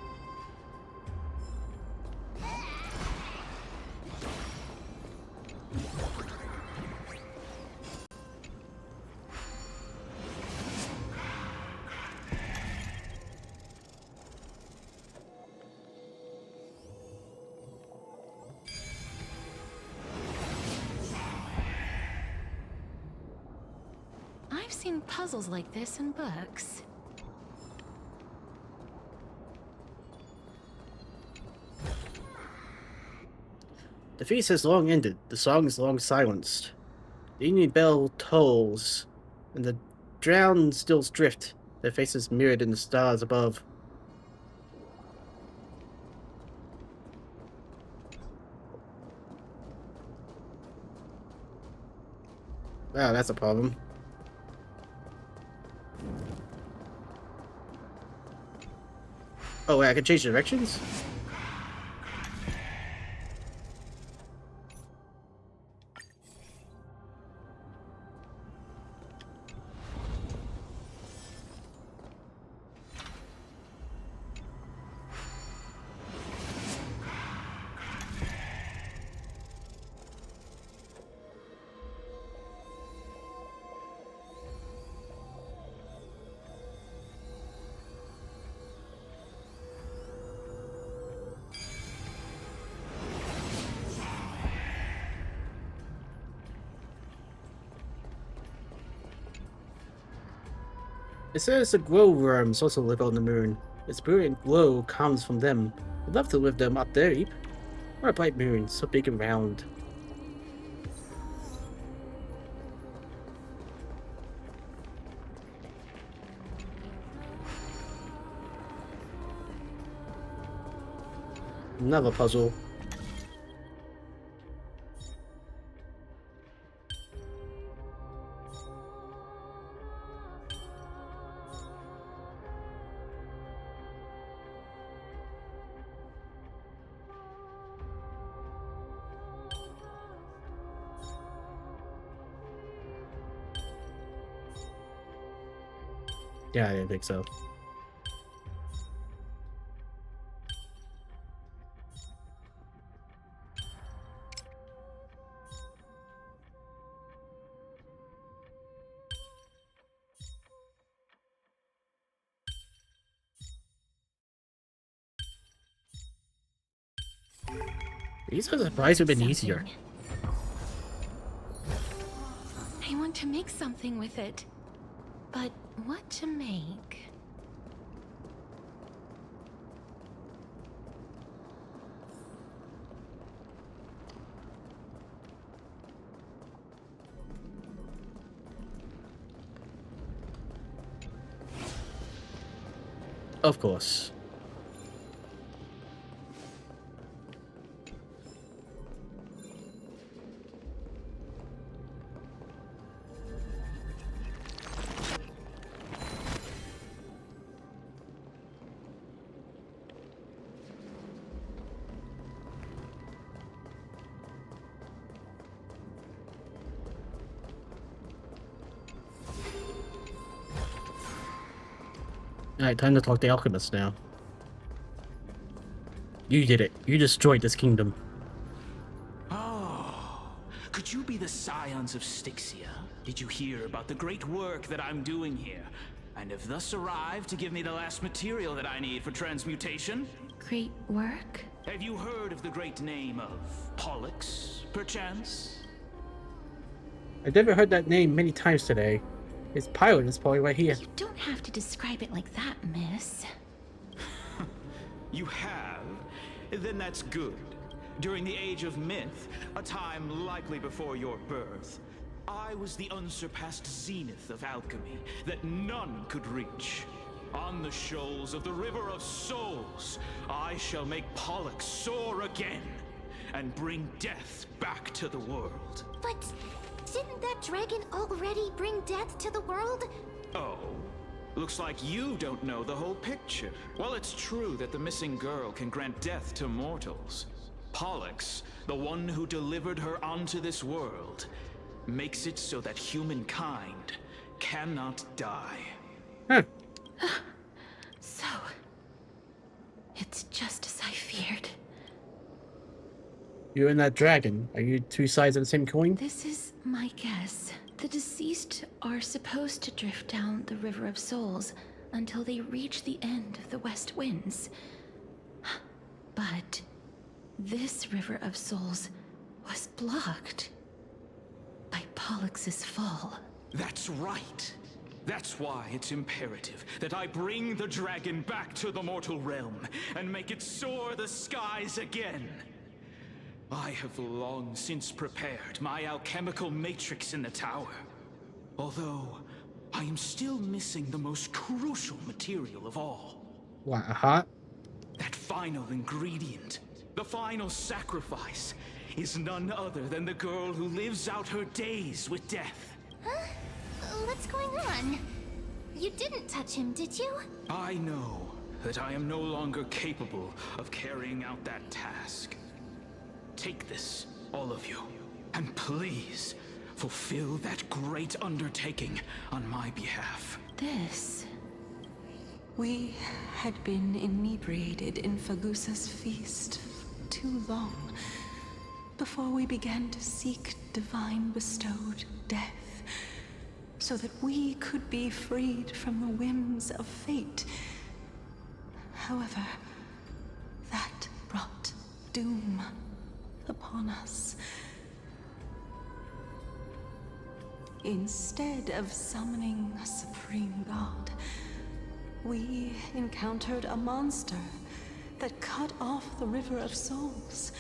I've seen puzzles like this in books. The feast has long ended, the song is long silenced. The evening bell tolls, and the drowned still drift, their faces mirrored in the stars above. Wow, that's a problem. Oh, wait, I can change directions? It says the glow worms also live on the moon. Its brilliant glow comes from them. I'd love to live them up there, Eep. Or a bright moon, so big and round. Another puzzle. Yeah, I didn't think so. These are surprisingly easier. I want to make something with it. But what to make? Of course. Alright, time to talk to the alchemist now. You did it. You destroyed this kingdom. Oh, could you be the scions of Styxia? Did you hear about the great work that I'm doing here? And have thus arrived to give me the last material that I need for transmutation? Great work? Have you heard of the great name of Pollux, perchance? I've never heard that name many times today. His pilot is probably right here. You don't have to describe it like that, miss. You have? Then that's good. During the age of myth, a time likely before your birth, I was the unsurpassed zenith of alchemy that none could reach. On the shoals of the River of Souls, I shall make Pollux soar again and bring death back to the world. But didn't that dragon already bring death to the world? Oh? Looks like you don't know the whole picture. Well, it's true that the missing girl can grant death to mortals. Pollux, the one who delivered her onto this world, makes it so that humankind cannot die. Huh. So, it's just as I feared. You and that dragon, are you two sides of the same coin? This is my guess. The deceased are supposed to drift down the River of Souls until they reach the end of the West Winds. But this River of Souls was blocked by Pollux's fall. That's right. That's why it's imperative that I bring the dragon back to the mortal realm and make it soar the skies again. I have long since prepared my alchemical matrix in the tower. Although, I am still missing the most crucial material of all. What, a heart? That final ingredient, the final sacrifice, is none other than the girl who lives out her days with death. Huh? What's going on? You didn't touch him, did you? I know that I am no longer capable of carrying out that task. Take this, all of you, and please fulfill that great undertaking on my behalf. This... We had been inebriated in Fagusa's feast for too long before we began to seek divine bestowed death, so that we could be freed from the whims of fate. However, that brought doom upon us. Instead of summoning a supreme god, we encountered a monster that cut off the River of Souls.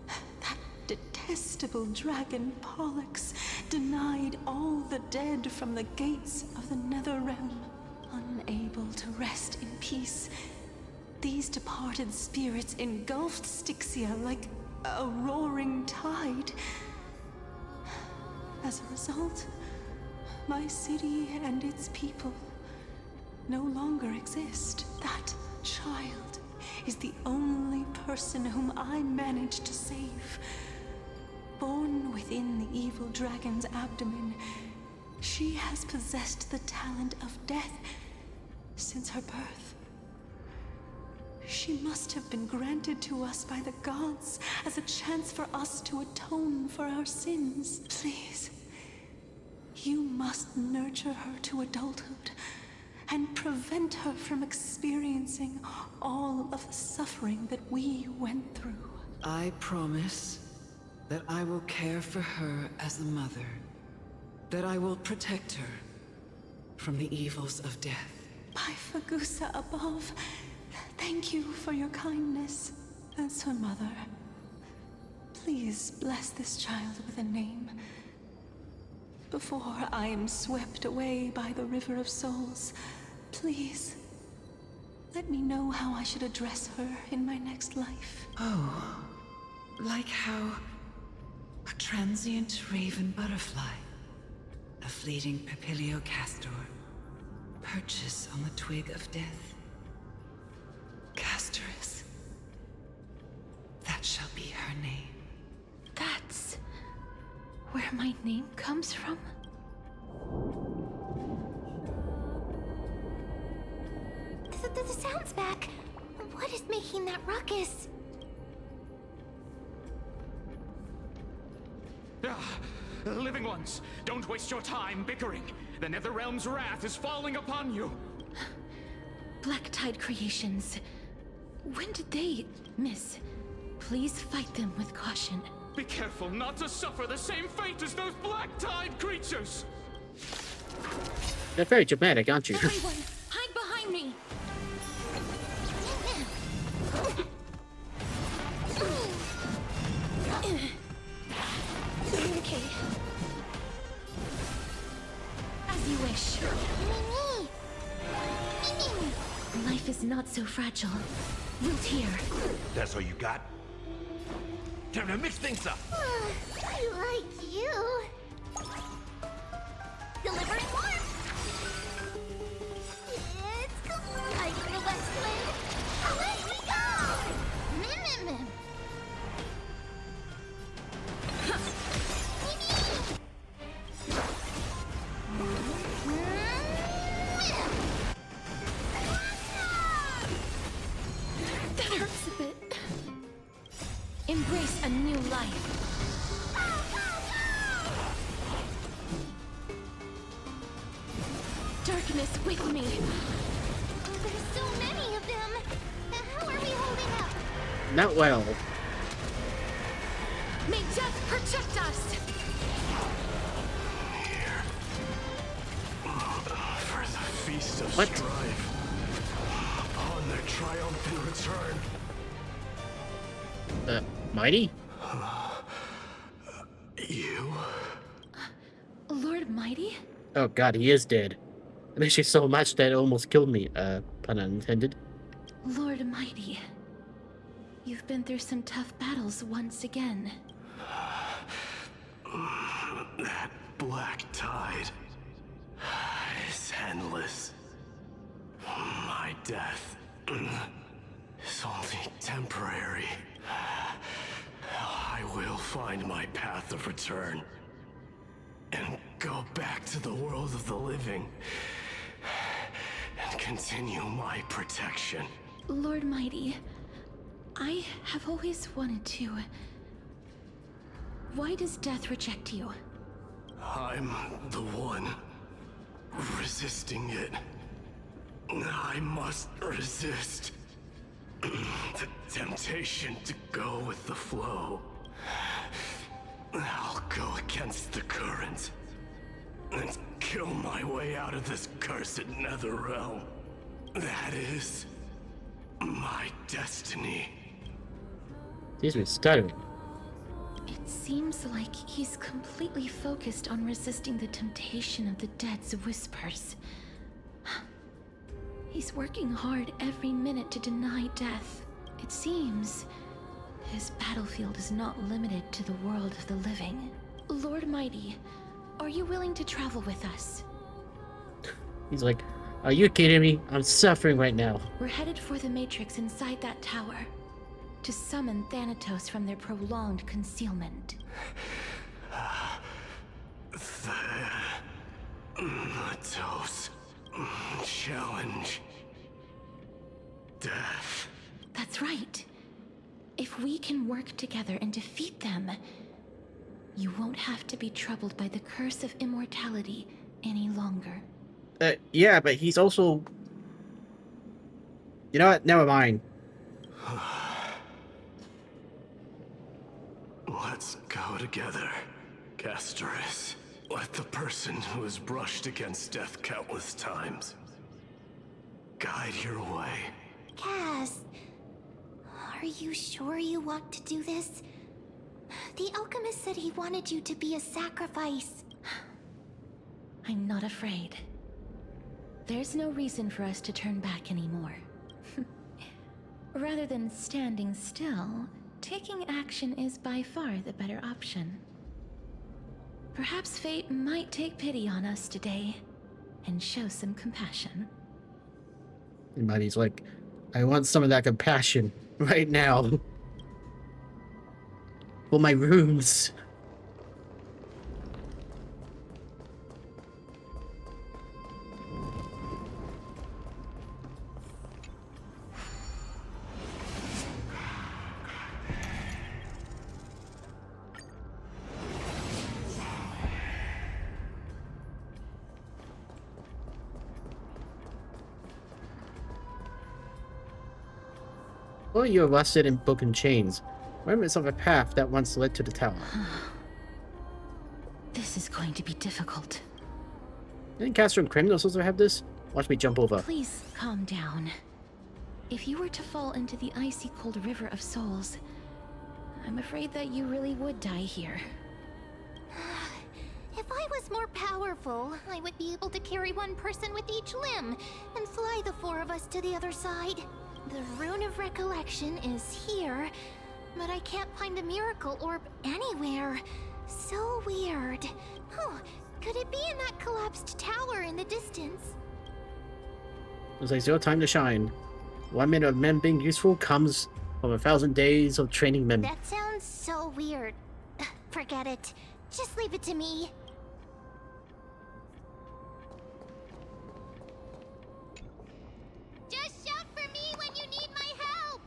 That detestable dragon Pollux denied all the dead from the gates of the Nether Realm. Unable to rest in peace, these departed spirits engulfed Styxia like a roaring tide. As a result, my city and its people no longer exist. That child is the only person whom I managed to save. Born within the evil dragon's abdomen, she has possessed the talent of death since her birth. She must have been granted to us by the gods as a chance for us to atone for our sins. Please, you must nurture her to adulthood and prevent her from experiencing all of the suffering that we went through. I promise that I will care for her as a mother, that I will protect her from the evils of death. By Fagusa above, thank you for your kindness as her mother. Please bless this child with a name before I am swept away by the River of Souls. Please, let me know how I should address her in my next life. Oh, like how a transient raven butterfly, a fleeting papilio castor, perches on the twig of death. Castorus. That shall be her name. That's where my name comes from? The sound's back. What is making that ruckus? Living ones, don't waste your time bickering. The Netherrealm's wrath is falling upon you. Black Tide creations. When did they miss? Please fight them with caution. Be careful not to suffer the same fate as those Black Tide creatures! They're very dramatic, aren't you? Everyone, hide behind me! Okay. As you wish. Life is not so fragile. Root here. That's all you got? Time to mix things up! I like you. Delivering more! It's colliding the Westland! Away we go! Mim. That hurts a bit. Embrace a new life. Darkness with me. There's so many of them. How are we holding up? Not well. May death protect us. What? Strive on their triumphant return. Mighty? You? Lord Mighty? Oh god, he is dead. I miss you so much that it almost killed me. Pun unintended. Lord Mighty. You've been through some tough battles once again. That black tide is endless. My death is only temporary. I will find my path of return and go back to the world of the living and continue my protection. Lord Mighty, I have always wanted to. Why does death reject you? I'm the one resisting it. I must resist the temptation to go with the flow. I'll go against the current and kill my way out of this cursed nether realm. That is my destiny. He's been stuttering. It seems like he's completely focused on resisting the temptation of the dead's whispers. He's working hard every minute to deny death. It seems his battlefield is not limited to the world of the living. Lord Mighty, are you willing to travel with us? He's like, are you kidding me? I'm suffering right now. We're headed for the Matrix inside that tower to summon Thanatos from their prolonged concealment. Thanatos challenge death. That's right. If we can work together and defeat them, you won't have to be troubled by the curse of immortality any longer. Yeah, but he's also... You know what? Never mind. Let's go together, Castoris. Let the person who has brushed against death countless times guide your way. Cass, are you sure you want to do this? The alchemist said he wanted you to be a sacrifice. I'm not afraid. There's no reason for us to turn back anymore. Rather than standing still, taking action is by far the better option. Perhaps fate might take pity on us today and show some compassion. And Mighty's like, I want some of that compassion right now. For my rooms. Or you're rusted in broken chains. Remnants of a path that once led to the tower. This is going to be difficult. Didn't Castro and criminals also have this? Watch me jump over. Please calm down. If you were to fall into the icy cold river of souls, I'm afraid that you really would die here. If I was more powerful, I would be able to carry one person with each limb and fly the four of us to the other side. The Rune of Recollection is here, but I can't find a miracle orb anywhere. So weird. Could it be in that collapsed tower in the distance? It's like 0 time to shine. 1 minute of men being useful comes from 1,000 days of training men. That sounds so weird. Forget it. Just leave it to me. Just shout for me when you need my help.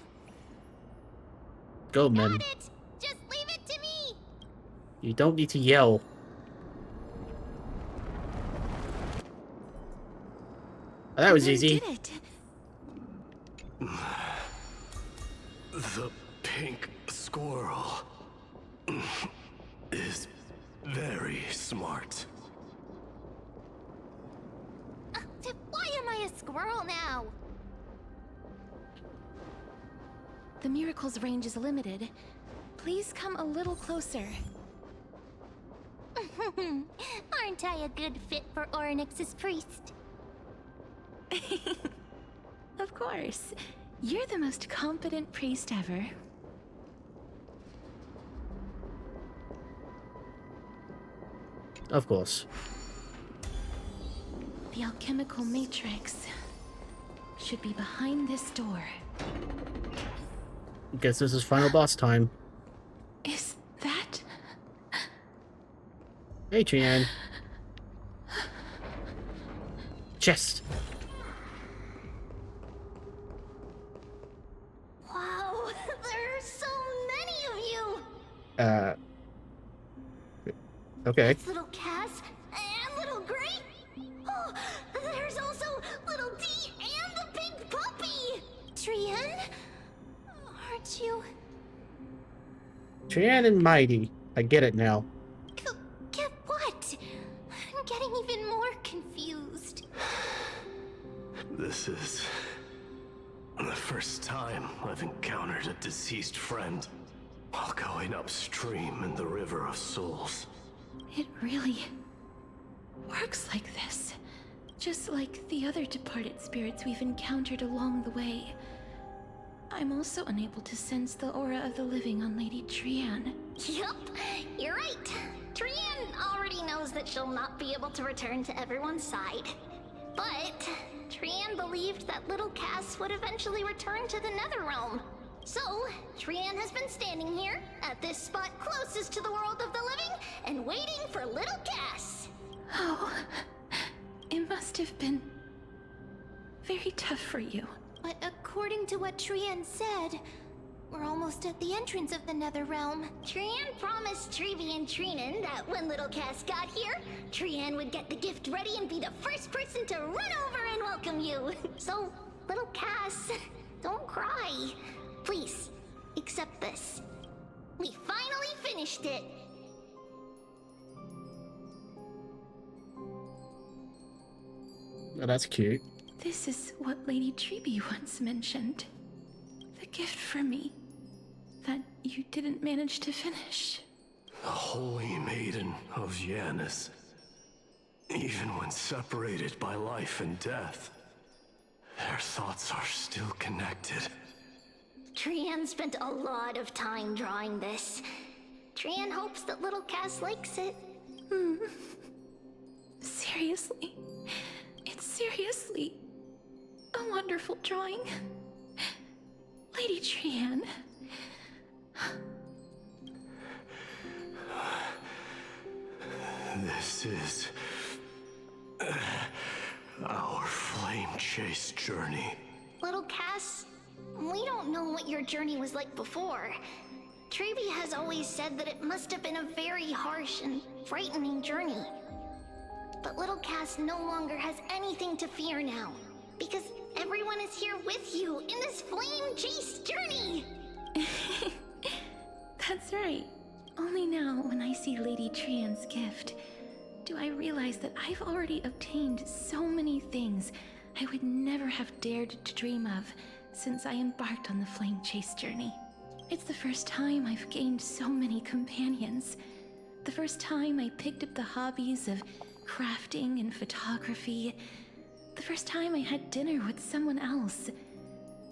Go, men. Got it. Just leave it to me. You don't need to yell. Oh, that was easy. Did it? The pink squirrel is very smart. Why am I a squirrel? squirrel now. The miracle's range is limited. Please come a little closer. Aren't I a good fit for Orynyx's priest? Of course. You're the most competent priest ever. Of course. The alchemical matrix should be behind this door. Guess this is final boss time. Is that... Hey, Trian. Chest. Wow, there are so many of you! Okay. It's little Cass and little Gray. Oh, there's also little D and the big puppy. Trian, aren't you? Trian and Mighty. I get it now. Get what? I'm getting even more confused. This is the first time I've encountered a deceased friend while going upstream in the River of Souls. It really works like this. Just like the other departed spirits we've encountered along the way. I'm also unable to sense the aura of the living on Lady Trian. Yup, you're right. Trian already knows that she'll not be able to return to everyone's side. But Trian believed that little Cass would eventually return to the Netherrealm. So, Trian has been standing here, at this spot closest to the world of the living, and waiting for little Cass. Oh, it must have been very tough for you. But according to what Trian said, we're almost at the entrance of the Netherrealm. Trian promised Trevi and Trinan that when little Cass got here, Trian would get the gift ready and be the first person to run over and welcome you. So, little Cass, don't cry. Please, accept this. We finally finished it. Oh, that's cute. This is what Lady Treeby once mentioned. The gift for me that you didn't manage to finish. The Holy Maiden of Janus. Even when separated by life and death, their thoughts are still connected. Trian spent a lot of time drawing this. Trian hopes that little Cass likes it. Seriously? It's seriously a wonderful drawing. Lady Trian. This is our flame chase journey. Little Cass, we don't know what your journey was like before. Trevi has always said that it must have been a very harsh and frightening journey. But little Cass no longer has anything to fear now, because everyone is here with you in this flame chase journey! That's right. Only now, when I see Lady Trian's gift, do I realize that I've already obtained so many things I would never have dared to dream of since I embarked on the flame chase journey. It's the first time I've gained so many companions. The first time I picked up the hobbies of crafting and photography. The first time I had dinner with someone else.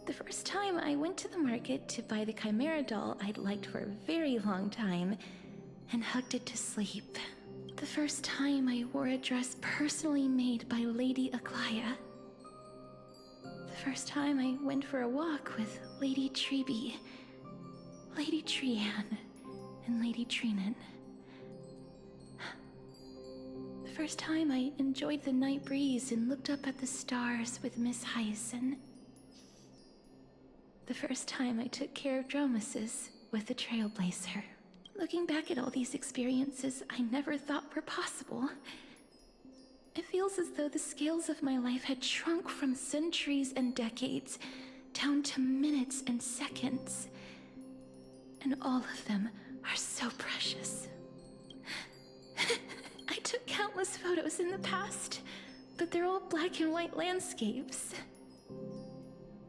The first time I went to the market to buy the Chimera doll I'd liked for a very long time and hugged it to sleep. The first time I wore a dress personally made by Lady Aglaia. The first time I went for a walk with Lady Treeby, Lady Trian, and Lady Trinan. The first time I enjoyed the night breeze and looked up at the stars with Miss Hyacin. The first time I took care of Dromesis with the Trailblazer. Looking back at all these experiences I never thought were possible, it feels as though the scales of my life had shrunk from centuries and decades down to minutes and seconds. And all of them are so precious. I took countless photos in the past, but they're all black and white landscapes.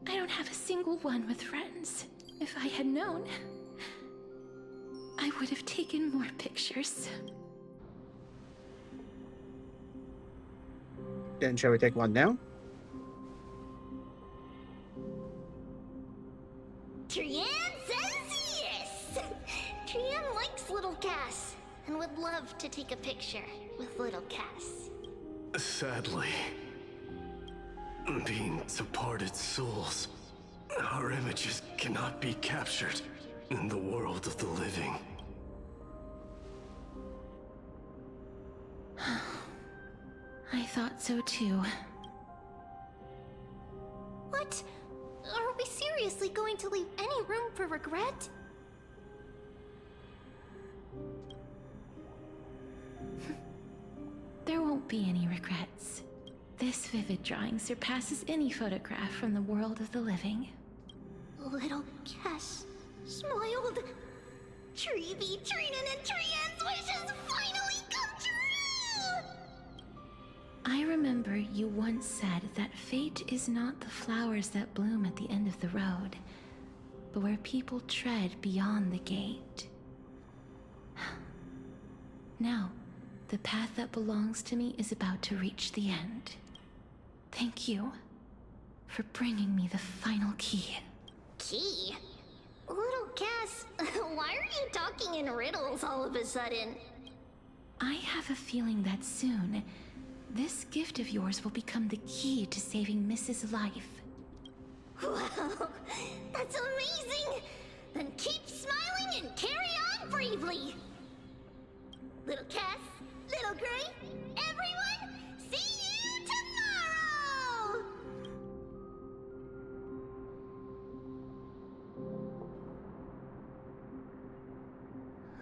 I don't have a single one with friends. If I had known, I would have taken more pictures. Then shall we take one now? Trian says yes! Trian likes little Cass and would love to take a picture with little Cass. Sadly, being departed souls, our images cannot be captured in the world of the living. I thought so too. What? Are we seriously going to leave any room for regret? There won't be any regrets. This vivid drawing surpasses any photograph from the world of the living. Little Cass smiled. Treevee, Trinan, and Trian's wishes finally come true! I remember you once said that fate is not the flowers that bloom at the end of the road, but where people tread beyond the gate. Now, the path that belongs to me is about to reach the end. Thank you for bringing me the final key. Key? Little Cass, why are you talking in riddles all of a sudden? I have a feeling that soon, this gift of yours will become the key to saving Mrs. Life. Wow, that's amazing! Then keep smiling and carry on bravely! Little Cass, Little Gray, everyone, see you tomorrow!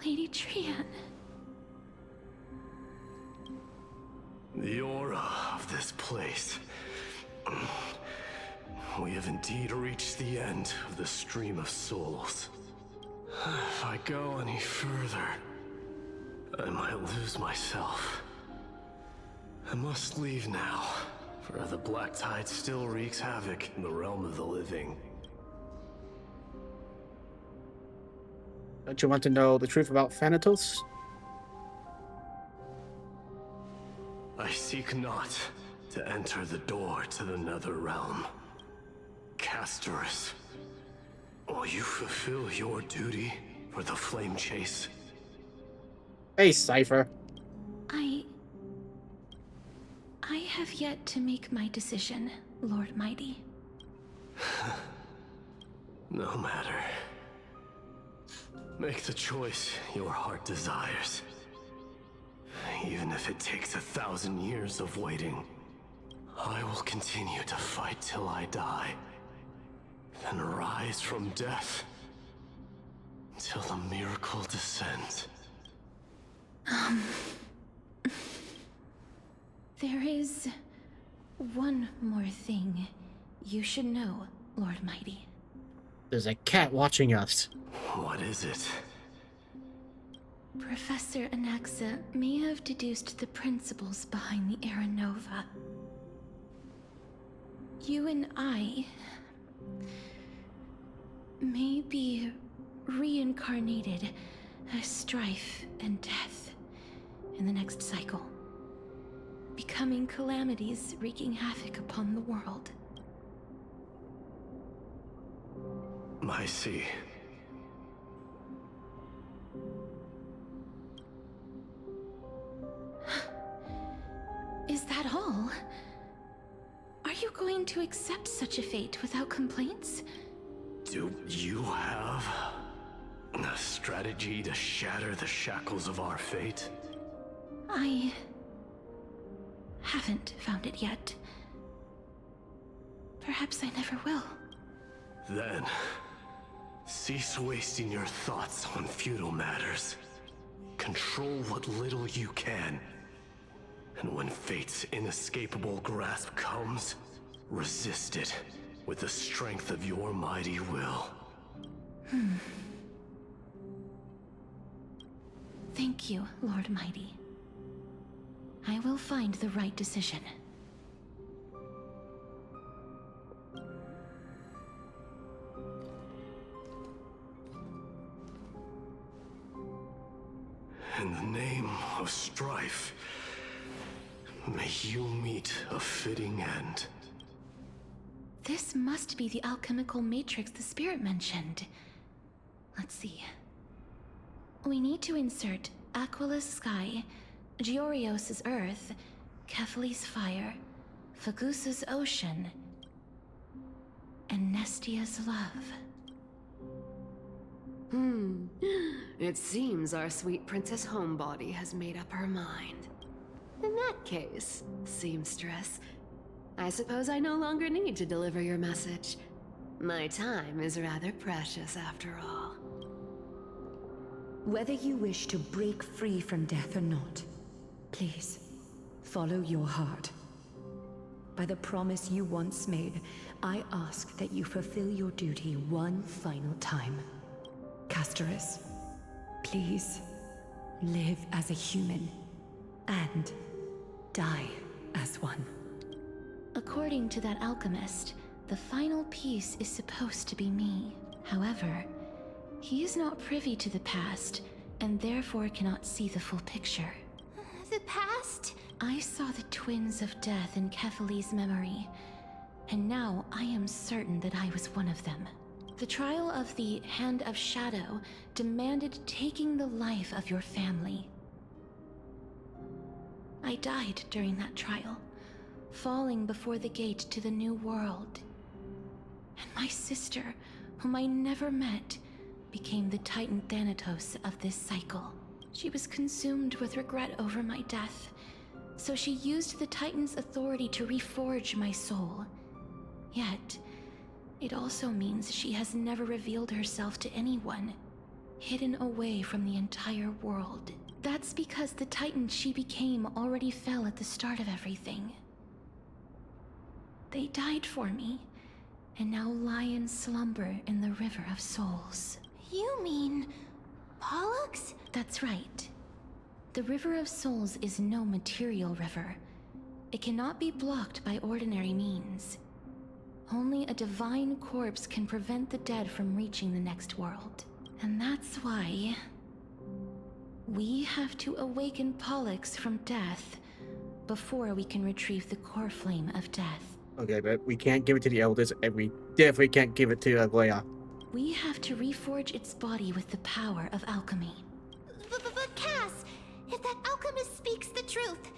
Lady Trian. The aura of this place. We have indeed reached the end of the stream of souls. If I go any further, I might lose myself. I must leave now, for the black tide still wreaks havoc in the realm of the living. Don't you want to know the truth about Thanatos? I seek not to enter the door to the nether realm. Castorus, will you fulfill your duty for the flame chase? Hey, Cypher. I have yet to make my decision, Lord Mighty. No matter. Make the choice your heart desires. Even if it takes 1,000 years of waiting, I will continue to fight till I die. Then rise from death till the miracle descends. There is one more thing you should know, Lord Mighty. There's a cat watching us. What is it? Professor Anaxa may have deduced the principles behind the Era Nova. You and I may be reincarnated as strife and death in the next cycle, becoming calamities wreaking havoc upon the world. I see. Is that all? Are you going to accept such a fate without complaints? Do you have a strategy to shatter the shackles of our fate? I haven't found it yet. Perhaps I never will. Then, cease wasting your thoughts on futile matters. Control what little you can. And when fate's inescapable grasp comes, resist it with the strength of your mighty will. Thank you, Lord Mighty. I will find the right decision. of strife. May you meet a fitting end. This must be the alchemical matrix the spirit mentioned. Let's see. We need to insert Aquila's sky, Georios' earth, Kephali's fire, Fagusa's ocean, and Nestia's love. It seems our sweet Princess Homebody has made up her mind. In that case, seamstress, I suppose I no longer need to deliver your message. My time is rather precious after all. Whether you wish to break free from death or not, please, follow your heart. By the promise you once made, I ask that you fulfill your duty one final time. Castorus, please, live as a human, and die as one. According to that alchemist, the final piece is supposed to be me. However, he is not privy to the past, and therefore cannot see the full picture. The past? I saw the twins of death in Kephali's memory, and now I am certain that I was one of them. The trial of the Hand of Shadow demanded taking the life of your family. I died during that trial, falling before the gate to the new world. And my sister, whom I never met, became the Titan Thanatos of this cycle. She was consumed with regret over my death, so she used the Titan's authority to reforge my soul. Yet, it also means she has never revealed herself to anyone, hidden away from the entire world. That's because the Titan she became already fell at the start of everything. They died for me, and now lie in slumber in the River of Souls. You mean Pollux? That's right. The River of Souls is no material river. It cannot be blocked by ordinary means. Only a divine corpse can prevent the dead from reaching the next world. And that's why we have to awaken Pollux from death before we can retrieve the core flame of death. Okay, but we can't give it to the elders, and we definitely can't give it to Leia. We have to reforge its body with the power of alchemy. But Cass, if that alchemist speaks the truth,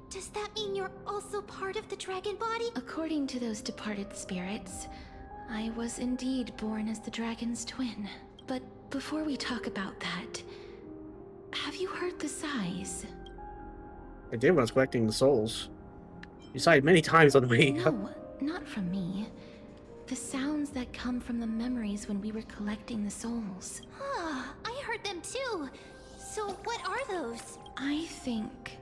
does that mean you're also part of the dragon body? According to those departed spirits, I was indeed born as the dragon's twin. But before we talk about that, have you heard the sighs? I did when I was collecting the souls. You sighed many times on the way. No, not from me. The sounds that come from the memories when we were collecting the souls. Ah, I heard them too. So what are those? I think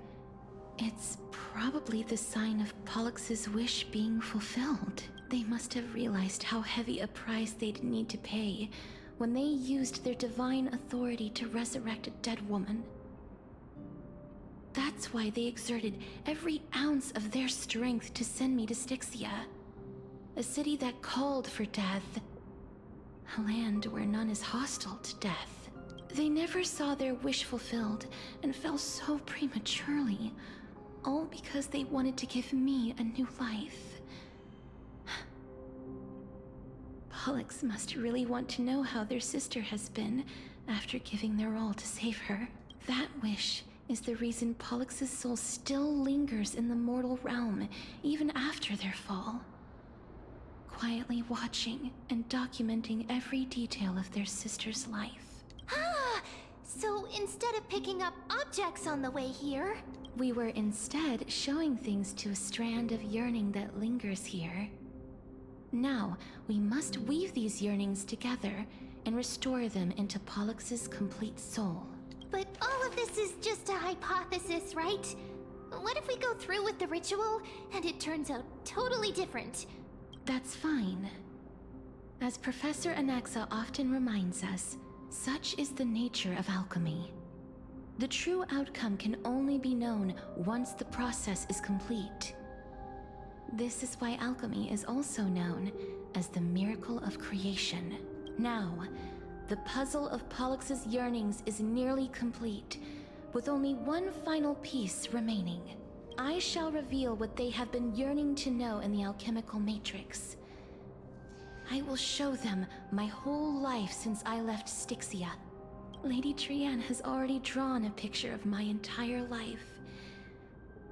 it's probably the sign of Pollux's wish being fulfilled. They must have realized how heavy a price they'd need to pay when they used their divine authority to resurrect a dead woman. That's why they exerted every ounce of their strength to send me to Styxia, a city that called for death, a land where none is hostile to death. They never saw their wish fulfilled and fell so prematurely, all because they wanted to give me a new life. Pollux must really want to know how their sister has been after giving their all to save her. That wish is the reason Pollux's soul still lingers in the mortal realm even after their fall, quietly watching and documenting every detail of their sister's life. Ah, so instead of picking up objects on the way here, we were instead showing things to a strand of yearning that lingers here. Now, we must weave these yearnings together and restore them into Pollux's complete soul. But all of this is just a hypothesis, right? What if we go through with the ritual and it turns out totally different? That's fine. As Professor Anaxa often reminds us, such is the nature of alchemy. The true outcome can only be known once the process is complete. This is why alchemy is also known as the miracle of creation. Now, the puzzle of Pollux's yearnings is nearly complete, with only one final piece remaining. I shall reveal what they have been yearning to know in the alchemical matrix. I will show them my whole life since I left Styxia. Lady Trianne has already drawn a picture of my entire life,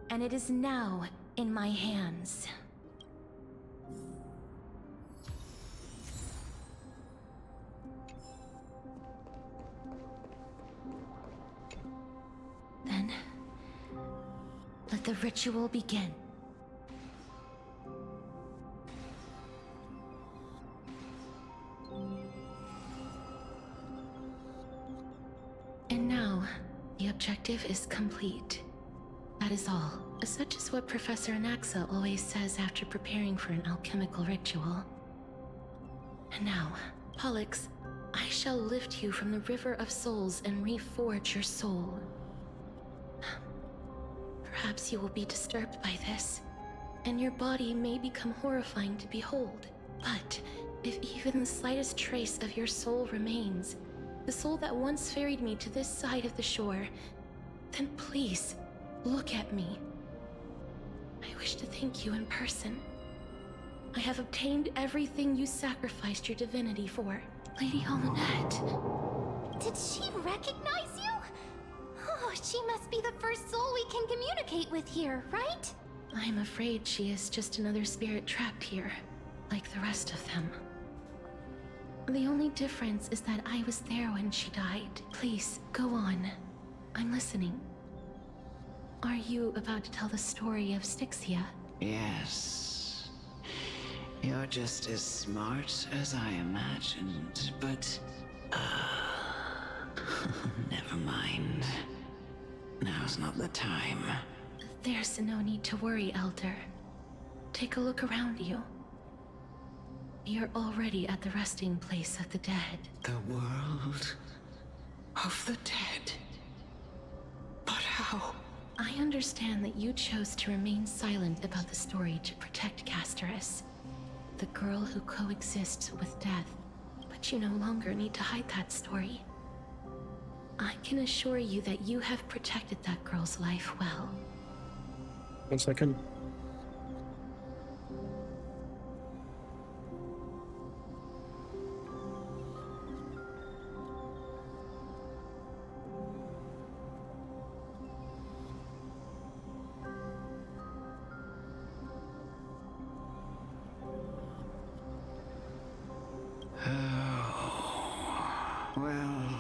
and it is now in my hands. Then, let the ritual begin. And now, the objective is complete. That is all. Such is what Professor Anaxa always says after preparing for an alchemical ritual. And now, Pollux, I shall lift you from the river of souls and reforge your soul. Perhaps you will be disturbed by this, and your body may become horrifying to behold. But if even the slightest trace of your soul remains, the soul that once ferried me to this side of the shore, then please, look at me. I wish to thank you in person. I have obtained everything you sacrificed your divinity for. Lady Almanette. Did she recognize you? Oh, she must be the first soul we can communicate with here, right? I'm afraid she is just another spirit trapped here, like the rest of them. The only difference is that I was there when she died. Please, go on. I'm listening. Are you about to tell the story of Styxia? Yes. You're just as smart as I imagined, but... never mind. Now's not the time. There's no need to worry, Elder. Take a look around you. You're already at the resting place of the dead. The world of the dead? But how? I understand that you chose to remain silent about the story to protect Castorus, the girl who coexists with death, but you no longer need to hide that story. I can assure you that you have protected that girl's life well. 1 second. Well,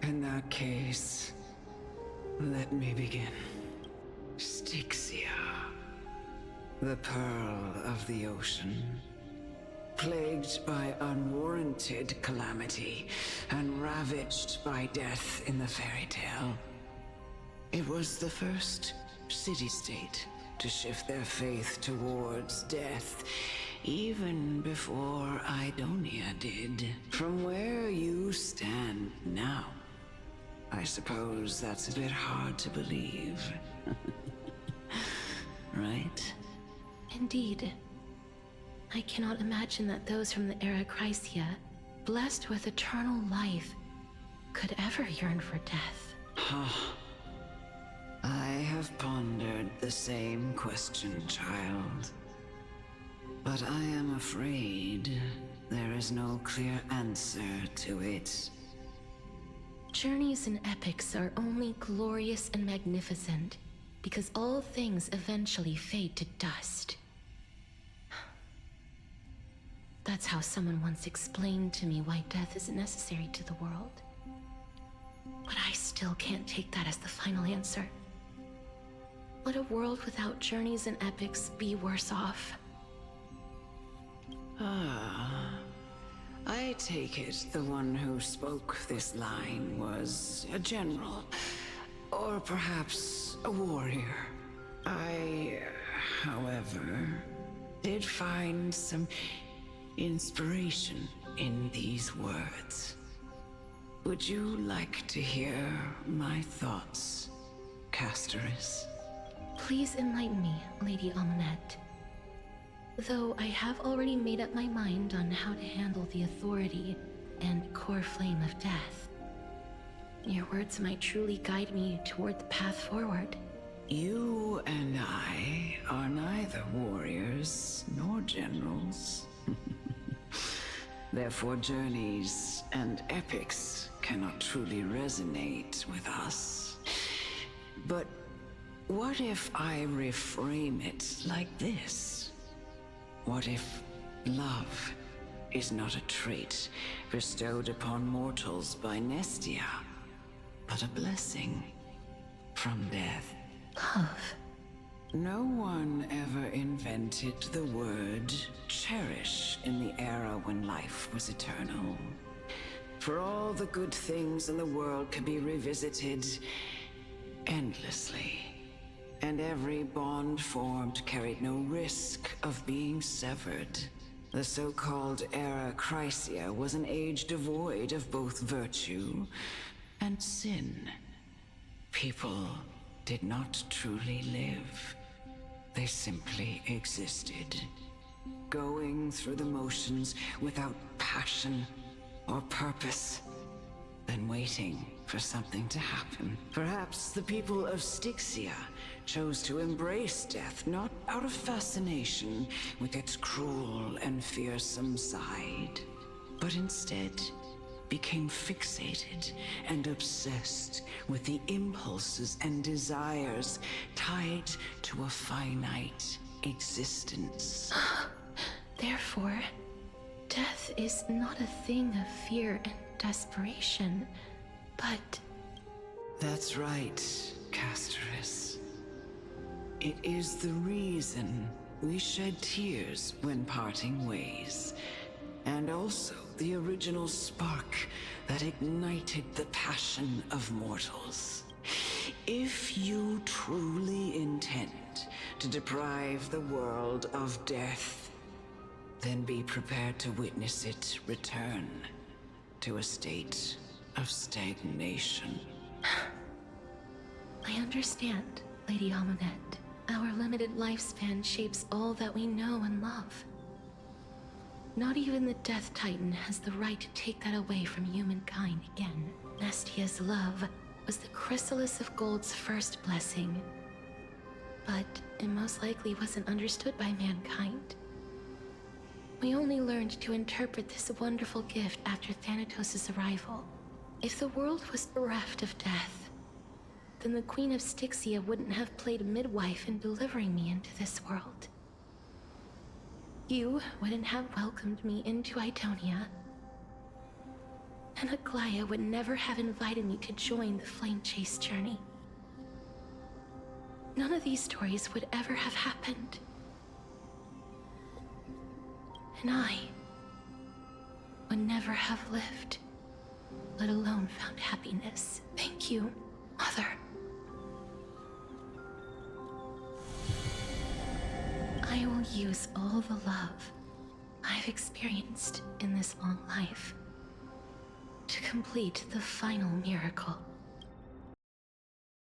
in that case, let me begin. Styxia, the pearl of the ocean, plagued by unwarranted calamity and ravaged by death in the fairy tale. It was the first city-state to shift their faith towards death, even before Idonia did. From where you stand now, I suppose that's a bit hard to believe. Right? Indeed. I cannot imagine that those from the era Chrysia, blessed with eternal life, could ever yearn for death. I have pondered the same question, child. But I am afraid there is no clear answer to it. Journeys and epics are only glorious and magnificent because all things eventually fade to dust. That's how someone once explained to me why death is necessary to the world. But I still can't take that as the final answer. Would a world without journeys and epics be worse off? I take it the one who spoke this line was a general, or perhaps a warrior. I, however, did find some inspiration in these words. Would you like to hear my thoughts, Castorus? Please enlighten me, Lady Almanette. Though I have already made up my mind on how to handle the authority and core flame of death. Your words might truly guide me toward the path forward. You and I are neither warriors nor generals. Therefore, journeys and epics cannot truly resonate with us. But what if I reframe it like this? What if love is not a trait bestowed upon mortals by Nestia, but a blessing from death? Love. No one ever invented the word cherish in the era when life was eternal. For all the good things in the world can be revisited endlessly, and every bond formed carried no risk of being severed. The so-called Era Chrysia was an age devoid of both virtue and sin. People did not truly live. They simply existed, going through the motions without passion or purpose, then waiting for something to happen. Perhaps the people of Styxia chose to embrace death not out of fascination with its cruel and fearsome side, but instead became fixated and obsessed with the impulses and desires tied to a finite existence. Therefore, death is not a thing of fear and desperation, but... That's right, Casterus. It is the reason we shed tears when parting ways, and also the original spark that ignited the passion of mortals. If you truly intend to deprive the world of death, then be prepared to witness it return to a state of stagnation. I understand, Lady Amunet. Our limited lifespan shapes all that we know and love. Not even the Death Titan has the right to take that away from humankind again. Nestia's love was the chrysalis of gold's first blessing, but it most likely wasn't understood by mankind. We only learned to interpret this wonderful gift after Thanatos' arrival. If the world was bereft of death, then the Queen of Styxia wouldn't have played midwife in delivering me into this world. You wouldn't have welcomed me into Idonia, and Aglaya would never have invited me to join the Flame Chase journey. None of these stories would ever have happened. And I would never have lived, let alone found happiness. Thank you, Mother. I will use all the love I've experienced in this long life to complete the final miracle.